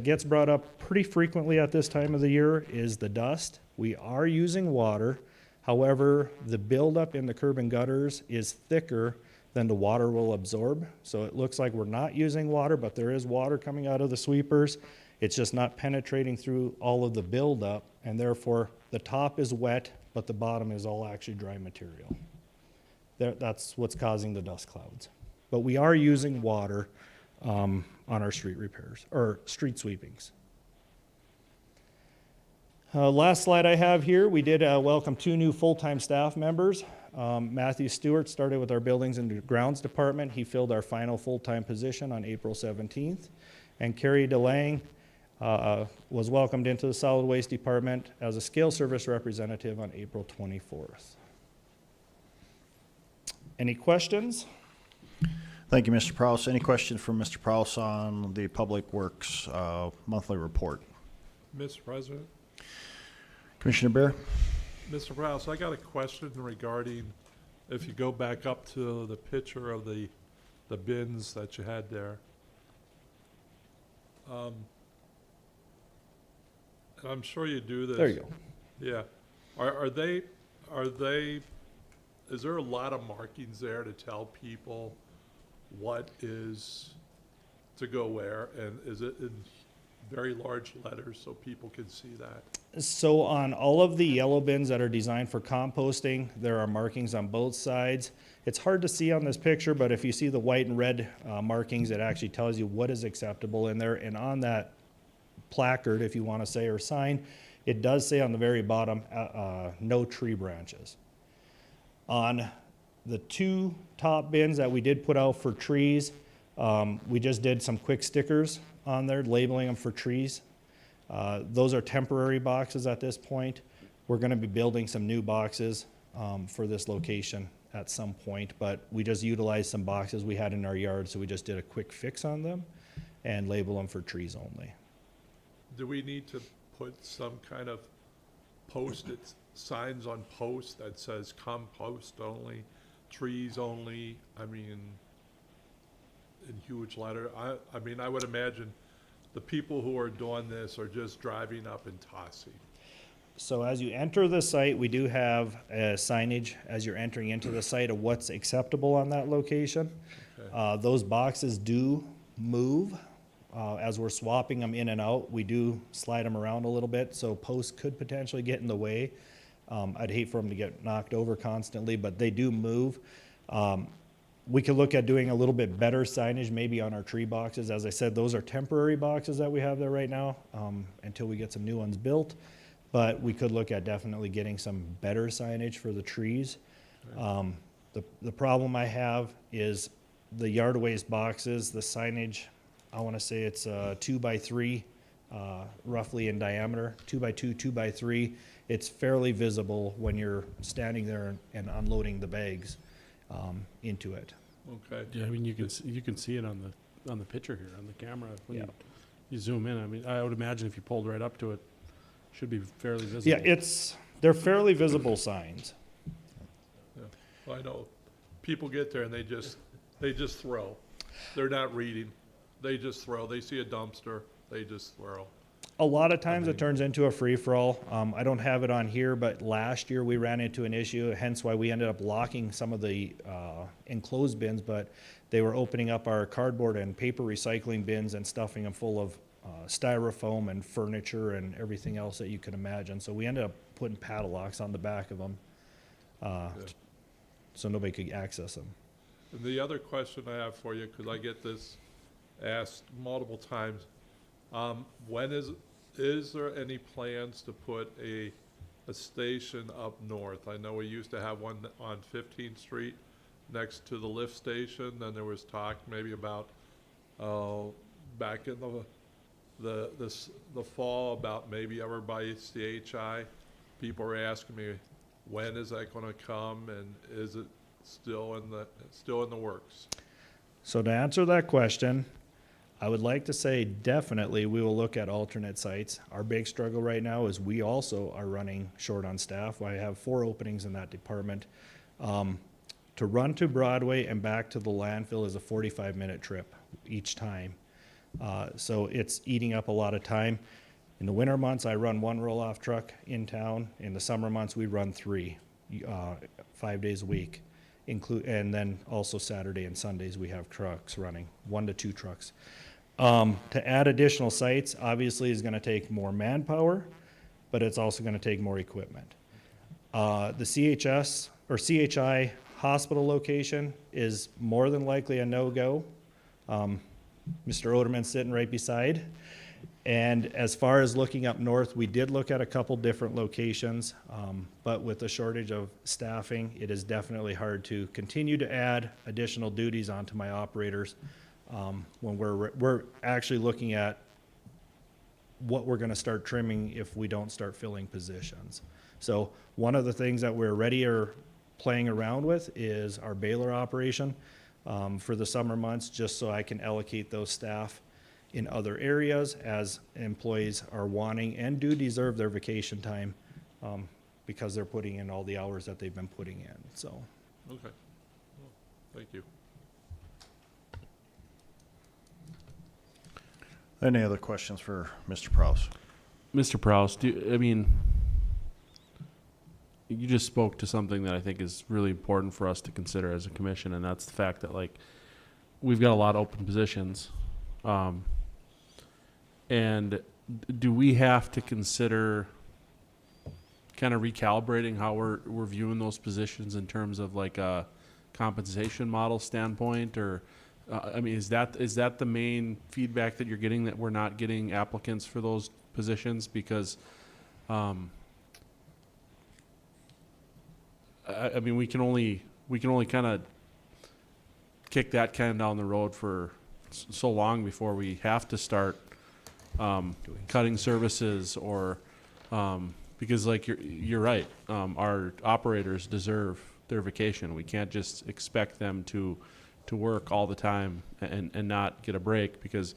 gets brought up pretty frequently at this time of the year is the dust. We are using water. However, the buildup in the curb and gutters is thicker than the water will absorb. So it looks like we're not using water, but there is water coming out of the sweepers. It's just not penetrating through all of the buildup, and therefore the top is wet, but the bottom is all actually dry material. That's what's causing the dust clouds. But we are using water on our street repairs, or street sweepings. Last slide I have here, we did welcome 2 new full-time staff members. Matthew Stewart started with our Buildings and Grounds Department. He filled our final full-time position on April 17th. And Carrie DeLang was welcomed into the Solid Waste Department as a scale service representative on April 24th. Any questions? Thank you, Mr. Prowse. Any questions from Mr. Prowse on the Public Works monthly report? Mr. President? Commissioner Bear? Mr. Prowse, I got a question regarding, if you go back up to the picture of the bins that you had there. And I'm sure you do this. There you go. Yeah. Are they, is there a lot of markings there to tell people what is to go where? And is it in very large letters so people can see that? So on all of the yellow bins that are designed for composting, there are markings on both sides. It's hard to see on this picture, but if you see the white and red markings, it actually tells you what is acceptable in there. And on that placard, if you want to say, or sign, it does say on the very bottom, no tree branches. On the 2 top bins that we did put out for trees, we just did some quick stickers on there, labeling them for trees. Those are temporary boxes at this point. We're going to be building some new boxes for this location at some point, but we just utilized some boxes we had in our yard, so we just did a quick fix on them and label them for trees only. Do we need to put some kind of posted signs on posts that says compost only, trees only? I mean, in huge letter. I mean, I would imagine the people who are doing this are just driving up and tossing. So as you enter the site, we do have signage as you're entering into the site of what's acceptable on that location. Okay. Those boxes do move. As we're swapping them in and out, we do slide them around a little bit, so posts could potentially get in the way. I'd hate for them to get knocked over constantly, but they do move. We could look at doing a little bit better signage maybe on our tree boxes. As I said, those are temporary boxes that we have there right now until we get some new ones built. But we could look at definitely getting some better signage for the trees. The problem I have is the yard waste boxes, the signage, I want to say it's 2 by 3 roughly in diameter, 2 by 2, 2 by 3. It's fairly visible when you're standing there and unloading the bags. into it. Okay. Yeah, I mean, you can see it on the picture here, on the camera. When Yeah. you zoom in, I mean, I would imagine if you pulled right up to it, should be fairly visible. Yeah, they're fairly visible signs. I know, people get there and they just throw. They're not reading, they just throw. They see a dumpster, they just throw. A lot of times it turns into a free-for-all. I don't have it on here, but last year we ran into an issue, hence why we ended up locking some of the enclosed bins, but they were opening up our cardboard and paper recycling bins and stuffing them full of styrofoam and furniture and everything else that you could imagine. So we ended up putting padlocks on the back of them, so nobody could access them. And the other question I have for you, because I get this asked multiple times, when is there any plans to put a station up north? I know we used to have one on 15th Street next to the lift station. Then there was talk maybe about back in the fall about maybe over by CHI. People are asking me, when is that going to come, and is it still in the works? So to answer that question, I would like to say definitely we will look at alternate sites. Our big struggle right now is we also are running short on staff. I have 4 openings in that department. To run to Broadway and back to the landfill is a 45-minute trip each time. So it's eating up a lot of time. In the winter months, I run 1 roll-off truck in town. In the summer months, we run 3, 5 days a week. And then also Saturday and Sundays, we have trucks running, 1 to 2 trucks. To add additional sites, obviously, is gonna take more manpower, but it's also gonna take more equipment. The CHS or CHI hospital location is more than likely a no-go. Mr. Oderman's sitting right beside. And as far as looking up north, we did look at a couple different locations, but with the shortage of staffing, it is definitely hard to continue to add additional duties onto my operators when we're actually looking at what we're gonna start trimming if we don't start filling positions. So one of the things that we're already playing around with is our baler operation for the summer months, just so I can allocate those staff in other areas as employees are wanting and do deserve their vacation time because they're putting in all the hours that they've been putting in, so. Okay. Well, thank you. Any other questions for Mr. Prowse? Mr. Prowse, you just spoke to something that I think is really important for us to consider as a commission, and that's the fact that, like, we've got a lot of open positions. And do we have to consider kind of recalibrating how we're viewing those positions in terms of like a compensation model standpoint, or is that the main feedback that you're getting, that we're not getting applicants for those positions because we can only kind of kick that can down the road for so long before we have to start cutting services or because like you're right, our operators deserve their vacation. We can't just expect them to work all the time and not get a break, because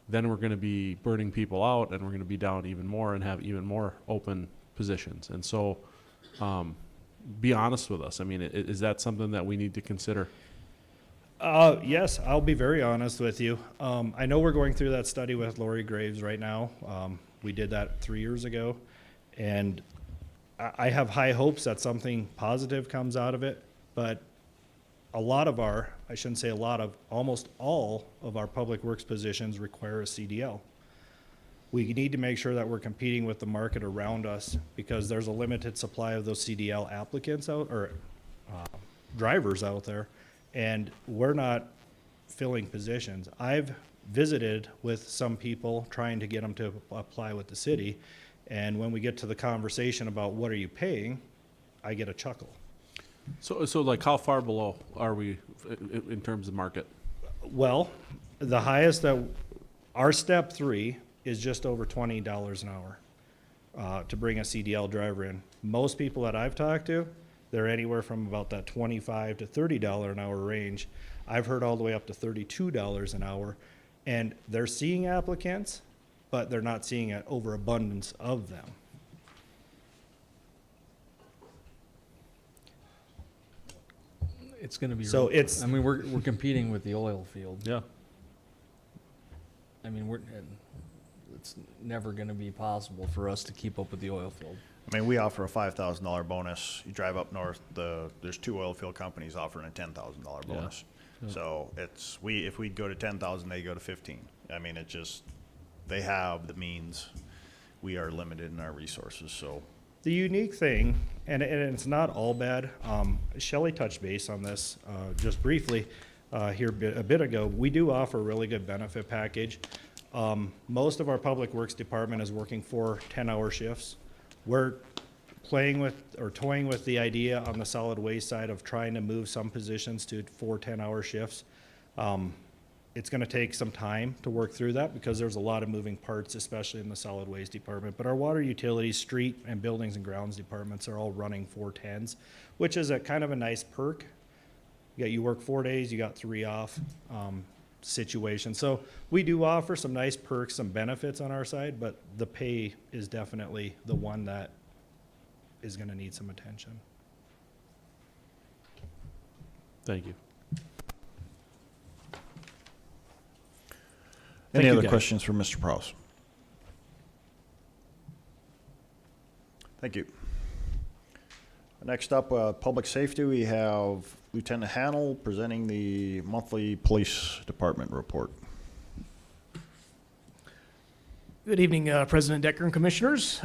then we're going to be burning people out and we're going to be down even more and have even more open positions. And so be honest with us. I mean, is that something that we need to consider? Yes, I'll be very honest with you. I know we're going through that study with Lori Graves right now. We did that 3 years ago, and I have high hopes that something positive comes out of it, but almost all of our public works positions require a CDL. We need to make sure that we're competing with the market around us, because there's a limited supply of those CDL applicants drivers out there, and we're not filling positions. I've visited with some people trying to get them to apply with the city, and when we get to the conversation about what are you paying, I get a chuckle. So like how far below are we in terms of market? Well, the highest that our step 3 is just over $20 an hour to bring a CDL driver in. Most people that I've talked to, They're anywhere from about that $25 to $30 an hour range. I've heard all the way up to $32 an hour. And they're seeing applicants, but they're not seeing an overabundance of them. It's gonna be. So real- it's- I mean, we're competing with the oil field. Yeah. I mean, it's never gonna be possible for us to keep up with the oil field. I mean, we offer a $5,000 bonus. You drive up north, there's 2 oil field companies offering a $10,000 Yeah. bonus. So if we go to 10,000, they go to 15. I mean, they have the means. We are limited in our resources, so. The unique thing, and it's not all bad, Shelley touched base on this just briefly here a bit ago. We do offer a really good benefit package. Most of our public works department is working 4 10-hour shifts. We're playing with or toying with the idea on the solid waste side of trying to move some positions to 4 10-hour shifts. It's going to take some time to work through that because there's a lot of moving parts, especially in the solid waste department. But our water utilities, street, and buildings and grounds departments are all running 410s, which is a kind of a nice perk. You work 4 days, you got 3 off situation. So we do offer some nice perks, some benefits on our side, but the pay is definitely the one that is going to need some attention. Thank you. Any Thank you, other guys. questions for Mr. Prowse? Thank you. Next up, public safety, we have Lieutenant Hannell presenting the monthly police department report. Good evening, President Decker and Commissioners.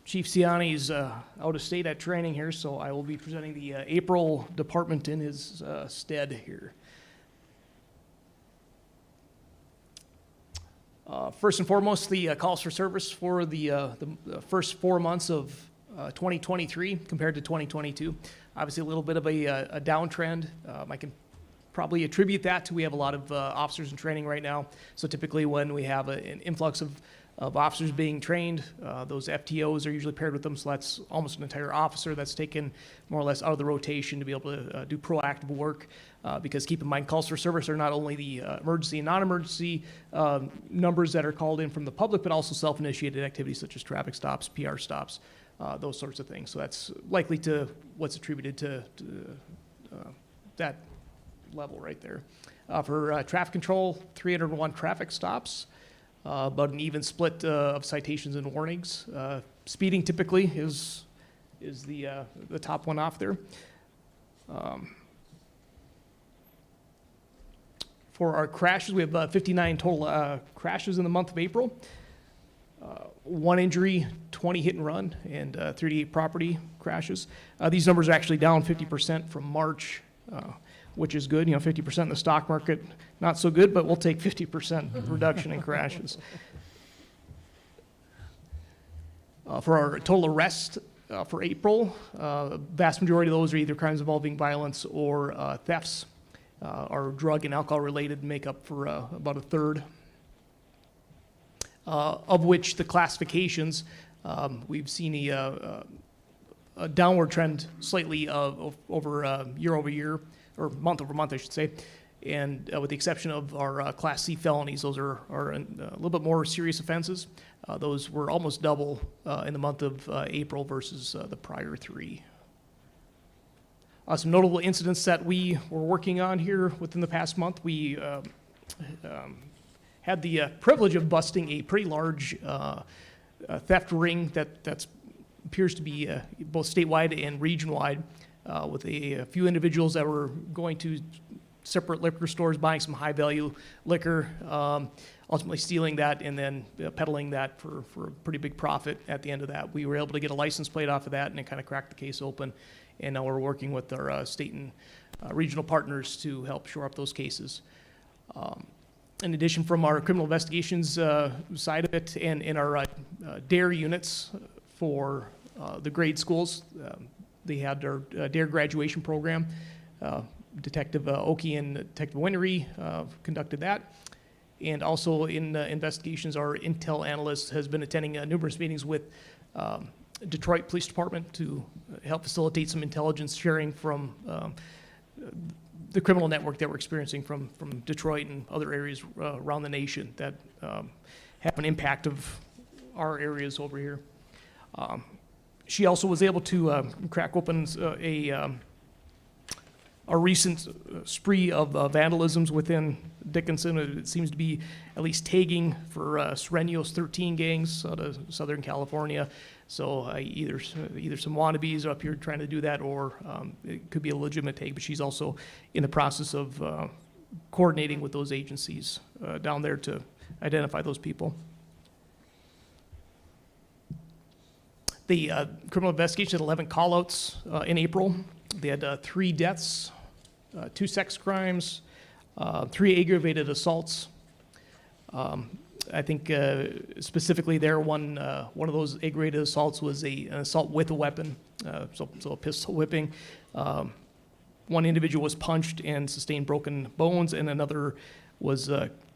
Chief Ciani's out of state at training here, so I will be presenting the April department in his stead here. First and foremost, the calls for service for the first 4 months of 2023 compared to 2022. Obviously, a little bit of a downtrend. I can probably attribute that to we have a lot of officers in training right now. So typically when we have an influx of officers being trained, those FTOs are usually paired with them. So that's almost an entire officer that's taken more or less out of the rotation to be able to do proactive work. Because keep in mind, calls for service are not only the emergency and non-emergency numbers that are called in from the public, but also self-initiated activities such as traffic stops, PR stops, those sorts of things. So that's likely to what's attributed to that level right there. For traffic control, 301 traffic stops, about an even split of citations and warnings. Speeding typically is the top one off there. For our crashes, we have 59 total crashes in the month of April. 1 injury, 20 hit and run, and 38 property crashes. These numbers are actually down 50% from March, which is good. 50% in the stock market, not so good, but we'll take 50% reduction in crashes. For our total arrests for April, vast majority of those are either crimes involving violence or thefts. Our drug and alcohol related make up for about a third. Of which the classifications, we've seen a downward trend slightly over year over year, or month over month, I should say. And with the exception of our Class C felonies, those are a little bit more serious offenses. Those were almost double in the month of April versus the prior 3. Some notable incidents that we were working on here within the past month. We had the privilege of busting a pretty large theft ring that appears to be both statewide and region-wide, with a few individuals that were going to separate liquor stores, buying some high-value liquor, ultimately stealing that and then peddling that for a pretty big profit at the end of that. We were able to get a license plate off of that and it kind of cracked the case open. And now we're working with our state and regional partners to help shore up those cases. In addition, from our criminal investigations side of it and in our DARE units for the grade schools, they had our DARE graduation program. Detective Oki and Detective Winery conducted that. And also in investigations, our intel analyst has been attending numerous meetings with Detroit Police Department to help facilitate some intelligence sharing from the criminal network that we're experiencing from Detroit and other areas around the nation that have an impact of our areas over here. She also was able to crack open a recent spree of vandalisms within Dickinson. It seems to be at least tagging for Serenios 13 gangs out of Southern California. So either some wannabes are up here trying to do that, or it could be a legitimate tag. But she's also in the process of coordinating with those agencies down there to identify those people. The criminal investigation had 11 call-outs in April. They had 3 deaths, 2 sex crimes, 3 aggravated assaults. I think specifically there, one of those aggravated assaults was an assault with a weapon, so a pistol whipping. One individual was punched and sustained broken bones, and another was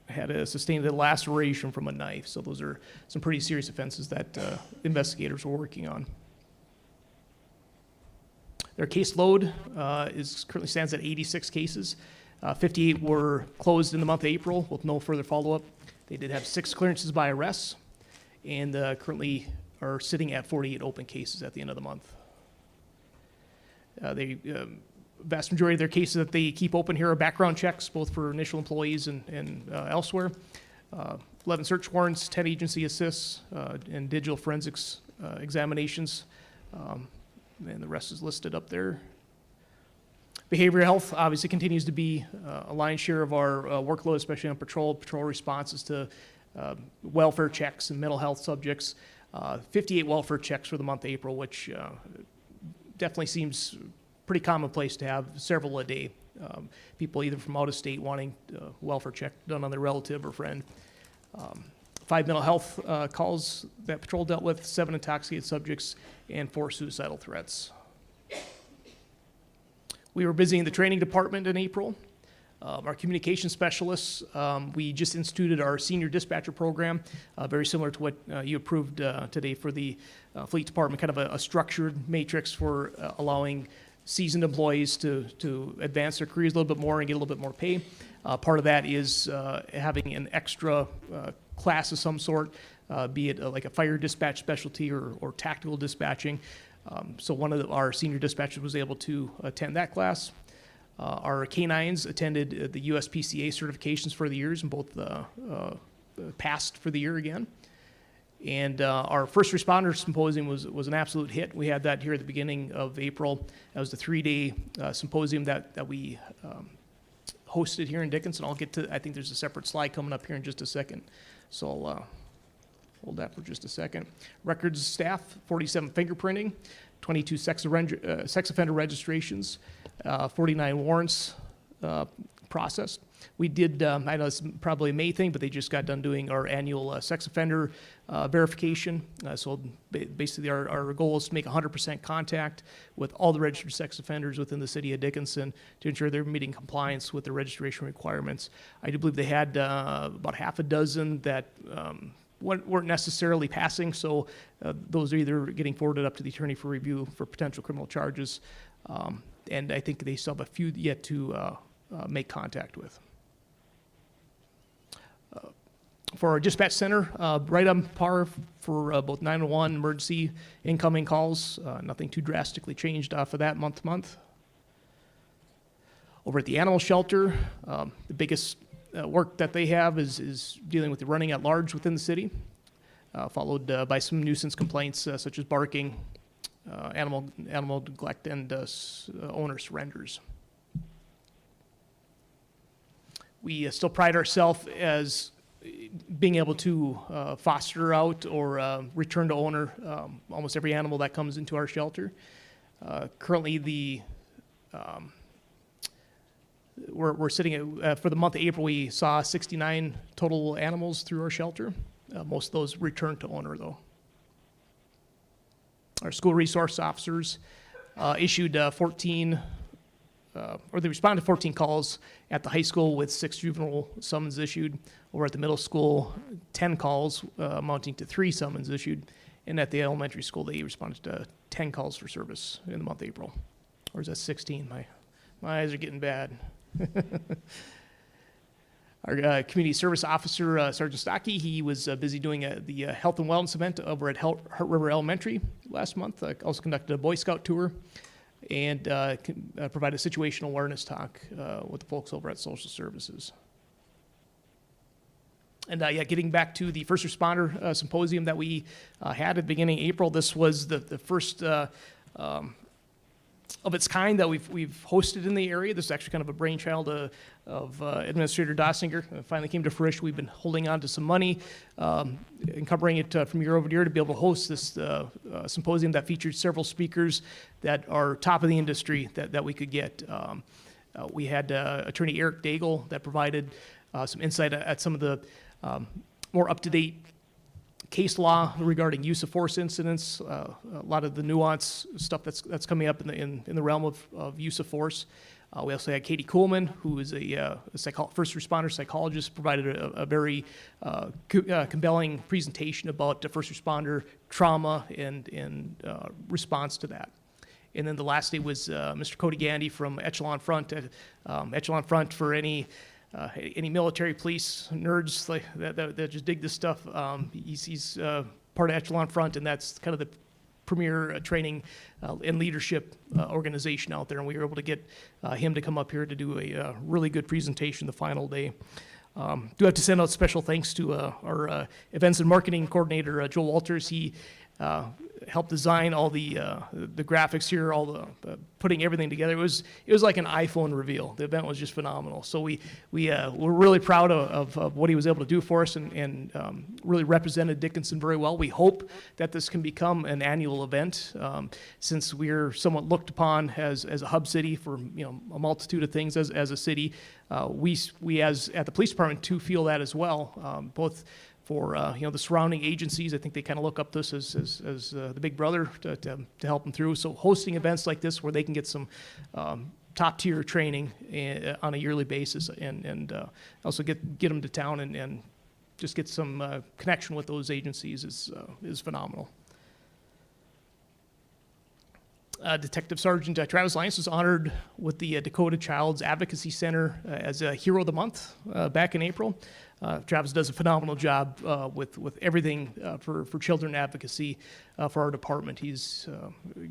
had a sustained a laceration from a knife. So those are some pretty serious offenses that investigators were working on. Their caseload currently stands at 86 cases. 58 were closed in the month of April with no further follow-up. They did have 6 clearances by arrests, and currently are sitting at 48 open cases at the end of the month. Vast majority of their cases that they keep open here are background checks, both for initial employees and elsewhere. 11 search warrants, 10 agency assists, and digital forensics examinations. And the rest is listed up there. Behavioral health obviously continues to be a lion's share of our workload, especially on patrol responses to welfare checks and mental health subjects. 58 welfare checks for the month of April, which definitely seems pretty commonplace to have several a day. People either from out of state wanting welfare check done on their relative or friend. 5 mental health calls that patrol dealt with, 7 intoxicated subjects, and 4 suicidal threats. We were busy in the training department in April. Our communication specialists, we just instituted our senior dispatcher program, very similar to what you approved today for the fleet department, kind of a structured matrix for allowing seasoned employees to advance their careers a little bit more and get a little bit more pay. Part of that is having an extra class of some sort, be it like a fire dispatch specialty or tactical dispatching. So one of our senior dispatchers was able to attend that class. Our canines attended the USPCA certifications for the years and both passed for the year again. And our first responder symposium was an absolute hit. We had that here at the beginning of April. That was the 3-day symposium that we hosted here in Dickinson. I'll get to, I think there's a separate slide coming up here in just a second. So I'll hold that for just a second. Records staff, 47 fingerprinting, 22 sex offender registrations, 49 warrants processed. We did, I know it's probably a May thing, but they just got done doing our annual sex offender verification. So basically our goal is to make 100% contact with all the registered sex offenders within the city of Dickinson to ensure they're meeting compliance with the registration requirements. I do believe they had about half a dozen that weren't necessarily passing, so those are either getting forwarded up to the attorney for review for potential criminal charges, and I think they still have a few yet to make contact with. For our dispatch center, right on par for both 911 emergency incoming calls. Nothing too drastically changed off of that month to month. Over at the animal shelter, the biggest work that they have is dealing with the running at large within the city, followed by some nuisance complaints such as barking, animal neglect, and owner surrenders. We still pride ourselves as being able to foster out or return to owner almost every animal that comes into our shelter. Currently, we're sitting at, for the month of April, we saw 69 total animals through our shelter. Most of those returned to owner, though. Our school resource officers issued 14, or they responded to 14 calls at the high school with 6 juvenile summons issued. Over at the middle school, 10 calls amounting to 3 summons issued. And at the elementary school, they responded to 10 calls for service in the month of April. Or is that 16? My eyes are getting bad. Our community service officer, Sergeant Stocky, he was busy doing the health and wellness event over at Heart River Elementary last month. Also conducted a Boy Scout tour and provided a situational awareness talk with the folks over at Social Services. And yeah, getting back to the first responder symposium that we had at the beginning of April, this was the first of its kind that we've hosted in the area. This is actually kind of a brainchild of Administrator Dossinger. It finally came to fruition. We've been holding on to some money, encumbering it from year over year to be able to host this symposium that featured several speakers that are top of the industry that we could get. We had Attorney Eric Daigle that provided some insight at some of the more up-to-date case law regarding use of force incidents, a lot of the nuance stuff that's coming up in the realm of use of force. We also had Katie Kuhlman, who is a first responder psychologist, provided a very compelling presentation about the first responder trauma and response to that. And then the last day was Mr. Cody Gandy from Echelon Front. Echelon Front, for any military police nerds that just dig this stuff, he's part of Echelon Front, and that's kind of the premier training and leadership organization out there. And we were able to get him to come up here to do a really good presentation the final day. Do have to send out special thanks to our events and marketing coordinator, Joel Walters. He helped design all the graphics here, all the putting everything together. It was like an iPhone reveal. The event was just phenomenal. So we're really proud of what he was able to do for us, and really represented Dickinson very well. We hope that this can become an annual event, since we're somewhat looked upon as a hub city for a multitude of things as a city. We as at the police department too feel that as well, both for the surrounding agencies. I think they kind of look up to us as the big brother to help them through. So hosting events like this where they can get some top tier training on a yearly basis, and also get them to town and just get some connection with those agencies is phenomenal. Detective Sergeant Travis Lyons was honored with the Dakota Child's Advocacy Center as a Hero of the Month back in April. Travis does a phenomenal job with everything for children advocacy for our department. He's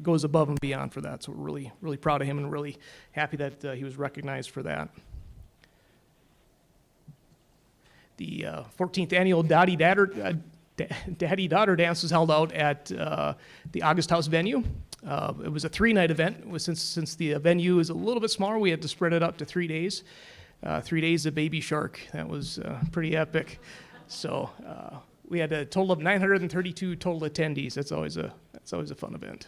goes above and beyond for that, so we're really, really proud of him and really happy that he was recognized for that. The 14th annual Daddy-Daughter Dance was held out at the August House venue. It was a 3-night event. Since the venue is a little bit smaller, we had to spread it up to 3 days. 3 days of Baby Shark. That was pretty epic. So we had a total of 932 total attendees. That's always a fun event.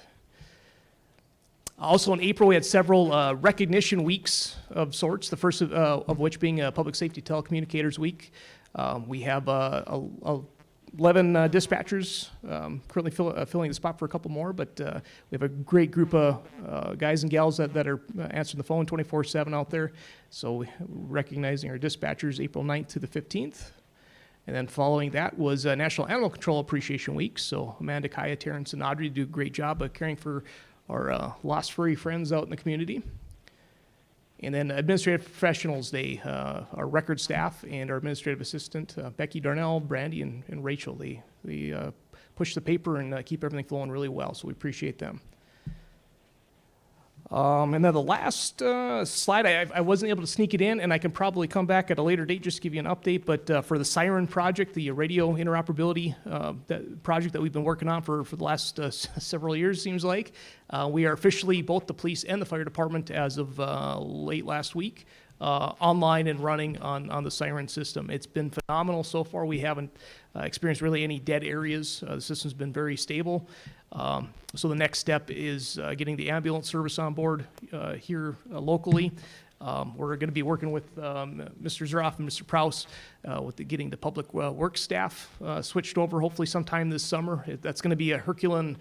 Also in April, we had several recognition weeks of sorts, the first of which being Public Safety Telecommunicators Week. We have 11 dispatchers currently filling the spot for a couple more, but we have a great group of guys and gals that are answering the phone 24/7 out there. So we're recognizing our dispatchers April 9th to the 15th. And then following that was National Animal Control Appreciation Week. So Amanda, Kaya, Terrence, and Audrey do a great job of caring for our lost furry friends out in the community. And then Administrative Professionals Day, our record staff and our administrative assistant, Becky Darnell, Brandy, and Rachel, they push the paper and keep everything flowing really well, so we appreciate them. And then the last slide, I wasn't able to sneak it in, and I can probably come back at a later date just to give you an update, but for the Siren project, the radio interoperability project that we've been working on for the last several years, seems like, we are officially, both the police and the fire department, as of late last week, online and running on the Siren system. It's been phenomenal so far. We haven't experienced really any dead areas. The system's been very stable. So the next step is getting the ambulance service on board here locally. We're going to be working with Mr. Zeroff and Mr. Prouse with getting the public works staff switched over hopefully sometime this summer. That's going to be a Herculean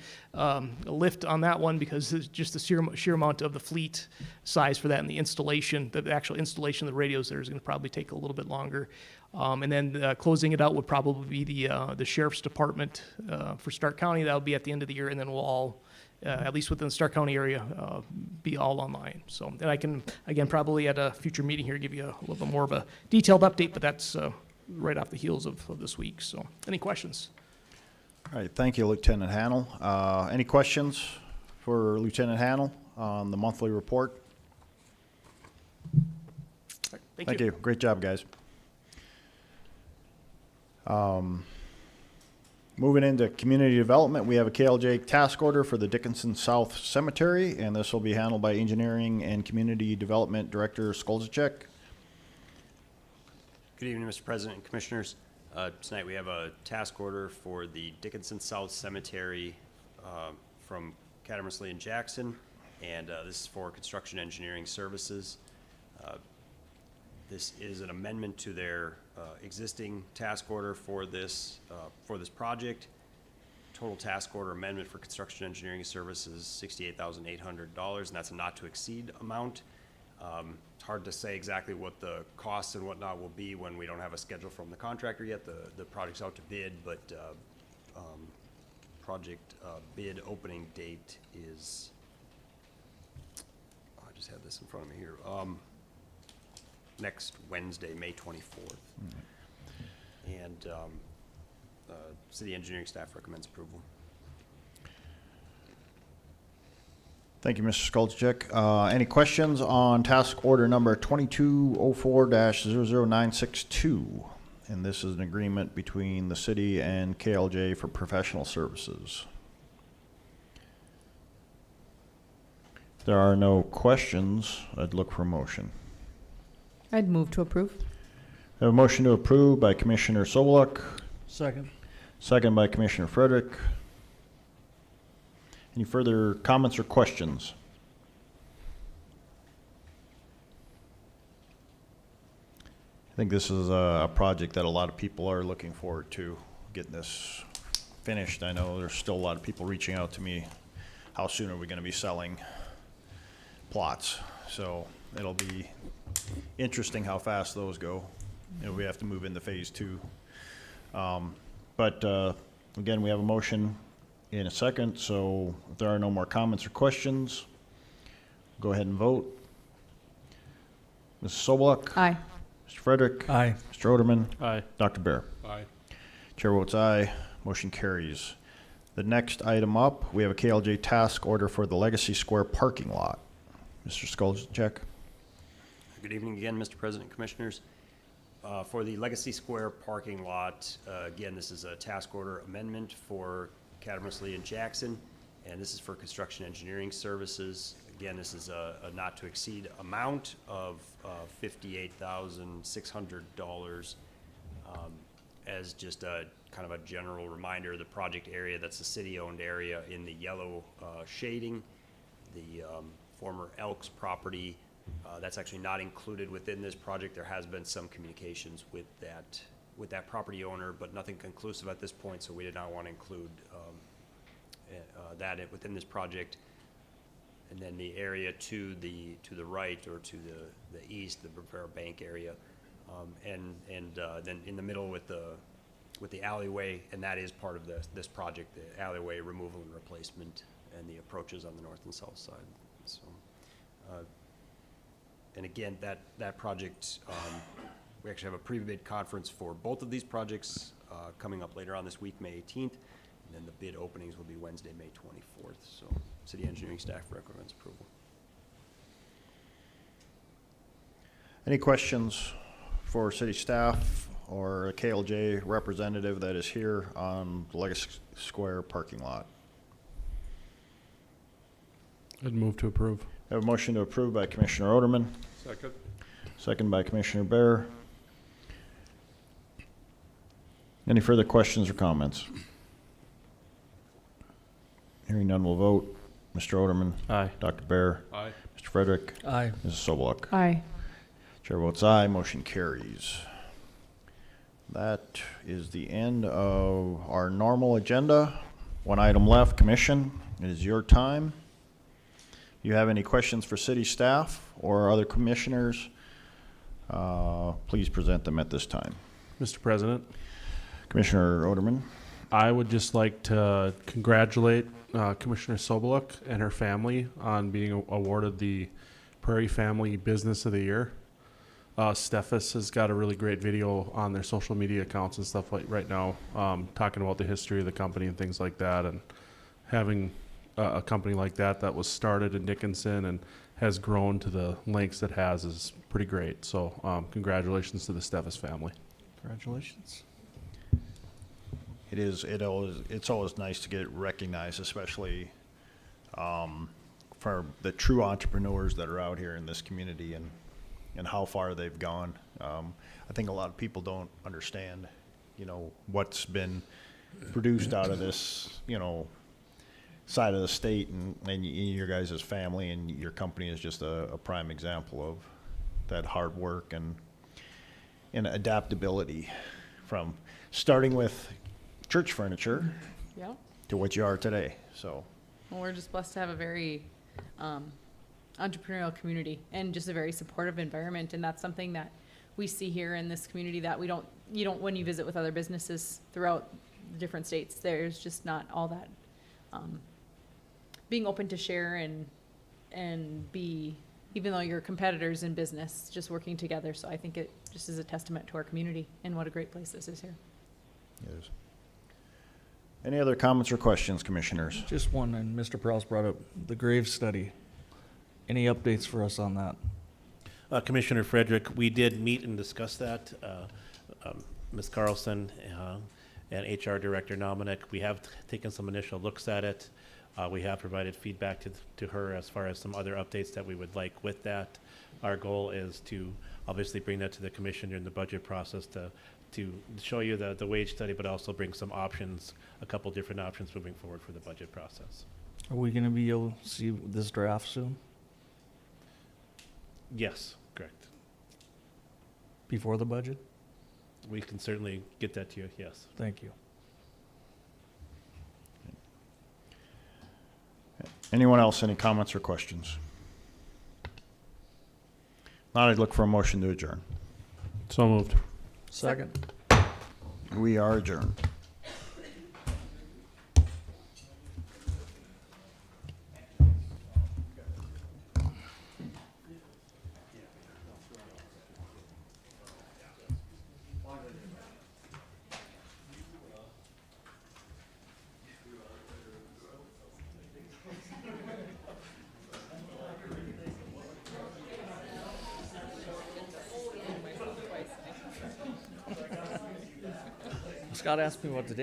lift on that one, because it's just the sheer amount of the fleet size for that, and the installation, the actual installation of the radios there is going to probably take a little bit longer. And then closing it out would probably be the sheriff's department for Stark County. That'll be at the end of the year, and then we'll all, at least within the Stark County area, be all online. So, and I can, again, probably at a future meeting here, give you a little bit more of a detailed update, but that's right off the heels of this week. So, any questions? All right, thank you, Lieutenant Hannell. Any questions for Lieutenant Hannell on the monthly report? Thank you. Great job, guys. Moving into community development, we have a KLJ task order for the Dickinson South Cemetery, and this will be handled by Engineering and Community Development Director Skolzicek. Good evening, Mr. President and Commissioners. Tonight we have a task order for the Dickinson South Cemetery from Cattermosley and Jackson, and this is for construction engineering services. This is an amendment to their existing task order for this project. Total task order amendment for construction engineering services $68,800, and that's a not to exceed amount. It's hard to say exactly what the costs and whatnot will be when we don't have a schedule from the contractor yet. The project's out to bid, but project bid opening date is, I just have this in front of me here, next Wednesday, May 24th. And city engineering staff recommends approval. Thank you, Mr. Skolzicek. Any questions on task order number 2204-00962? And this is an agreement between the city and KLJ for professional services. If there are no questions, I'd look for a motion. I'd move to approve. I have a motion to approve by Commissioner Soboluk, Second. second by Commissioner Frederick. Any further comments or questions? I think this is a project that a lot of people are looking forward to, getting this finished. I know there's still a lot of people reaching out to me, how soon are we gonna be selling plots? So it'll be interesting how fast those go. You know, we have to move into phase 2. But again, we have a motion in a second, so if there are no more comments or questions, go ahead and vote. Mrs. Soboluk? Aye. Mr. Frederick? Aye. Mr. Oderman? Aye. Dr. Bear? Aye. Chair votes aye. Motion carries. The next item up, we have a KLJ task order for the Legacy Square parking lot. Mr. Skolzicek? Good evening again, Mr. President and Commissioners. For the Legacy Square parking lot, again, this is a task order amendment for Cattermosley and Jackson, and this is for construction engineering services. Again, this is a not to exceed amount of $58,600. As just a kind of a general reminder, the project area, that's the city-owned area in the yellow shading. The former Elks property, that's actually not included within this project. There has been some communications with that property owner, but nothing conclusive at this point, so we did not want to include that within this project. And then the area to the right or to the east, the Bavera Bank area, and then in the middle with the alleyway, and that is part of this project, the alleyway removal and replacement, and the approaches on the north and south side. So, and again, that project, we actually have a pre-bid conference for both of these projects coming up later on this week, May 18th, and then the bid openings will be Wednesday, May 24th. So, city engineering staff recommends approval. Any questions for city staff or a KLJ representative that is here on the Legacy Square parking lot? I'd move to approve. I have a motion to approve by Commissioner Oderman, Second. second by Commissioner Bear. Any further questions or comments? Hearing none, we'll vote. Mr. Oderman? Aye. Dr. Bear? Aye. Mr. Frederick? Aye. Mrs. Soboluk? Aye. Chair votes aye, motion carries. That is the end of our normal agenda. One item left, commission. It is your time. If you have any questions for city staff or other commissioners, please present them at this time. Mr. President. Commissioner Oderman. I would just like to congratulate Commissioner Soboluk and her family on being awarded the Prairie Family Business of the Year. Steffes has got a really great video on their social media accounts and stuff like right now, talking about the history of the company and things like that, and having a company like that was started in Dickinson and has grown to the lengths it has is pretty great. So congratulations to the Steffes family. Congratulations. It's always nice to get recognized, especially for the true entrepreneurs that are out here in this community and how far they've gone. I think a lot of people don't understand, what's been produced out of this, side of the state, and your guys' family and your company is just a prime example of that hard work and adaptability from starting with church furniture Yeah. to what you are today. So Well, we're just blessed to have a very entrepreneurial community and just a very supportive environment. And that's something that we see here in this community that you don't, when you visit with other businesses throughout the different states, there's just not all that being open to share and be, even though you're competitors in business, just working together. So I think it just is a testament to our community and what a great place this is here. it is. Any other comments or questions, commissioners? Just one, and Mr. Prowse brought up the Graves study. Any updates for us on that? Commissioner Frederick, we did meet and discuss that. Ms. Carlson and HR Director Nominick, we have taken some initial looks at it. We have provided feedback to her as far as some other updates that we would like with that. Our goal is to obviously bring that to the commission during the budget process to show you the wage study, but also bring some options, a couple different options moving forward for the budget process. Are we gonna be able to see this draft soon? Yes, correct. Before the budget? We can certainly get that to you, yes. Thank you. Anyone else, any comments or questions? Now I'd look for a motion to adjourn. So moved. Second. We are adjourned. Scott asked me what to do.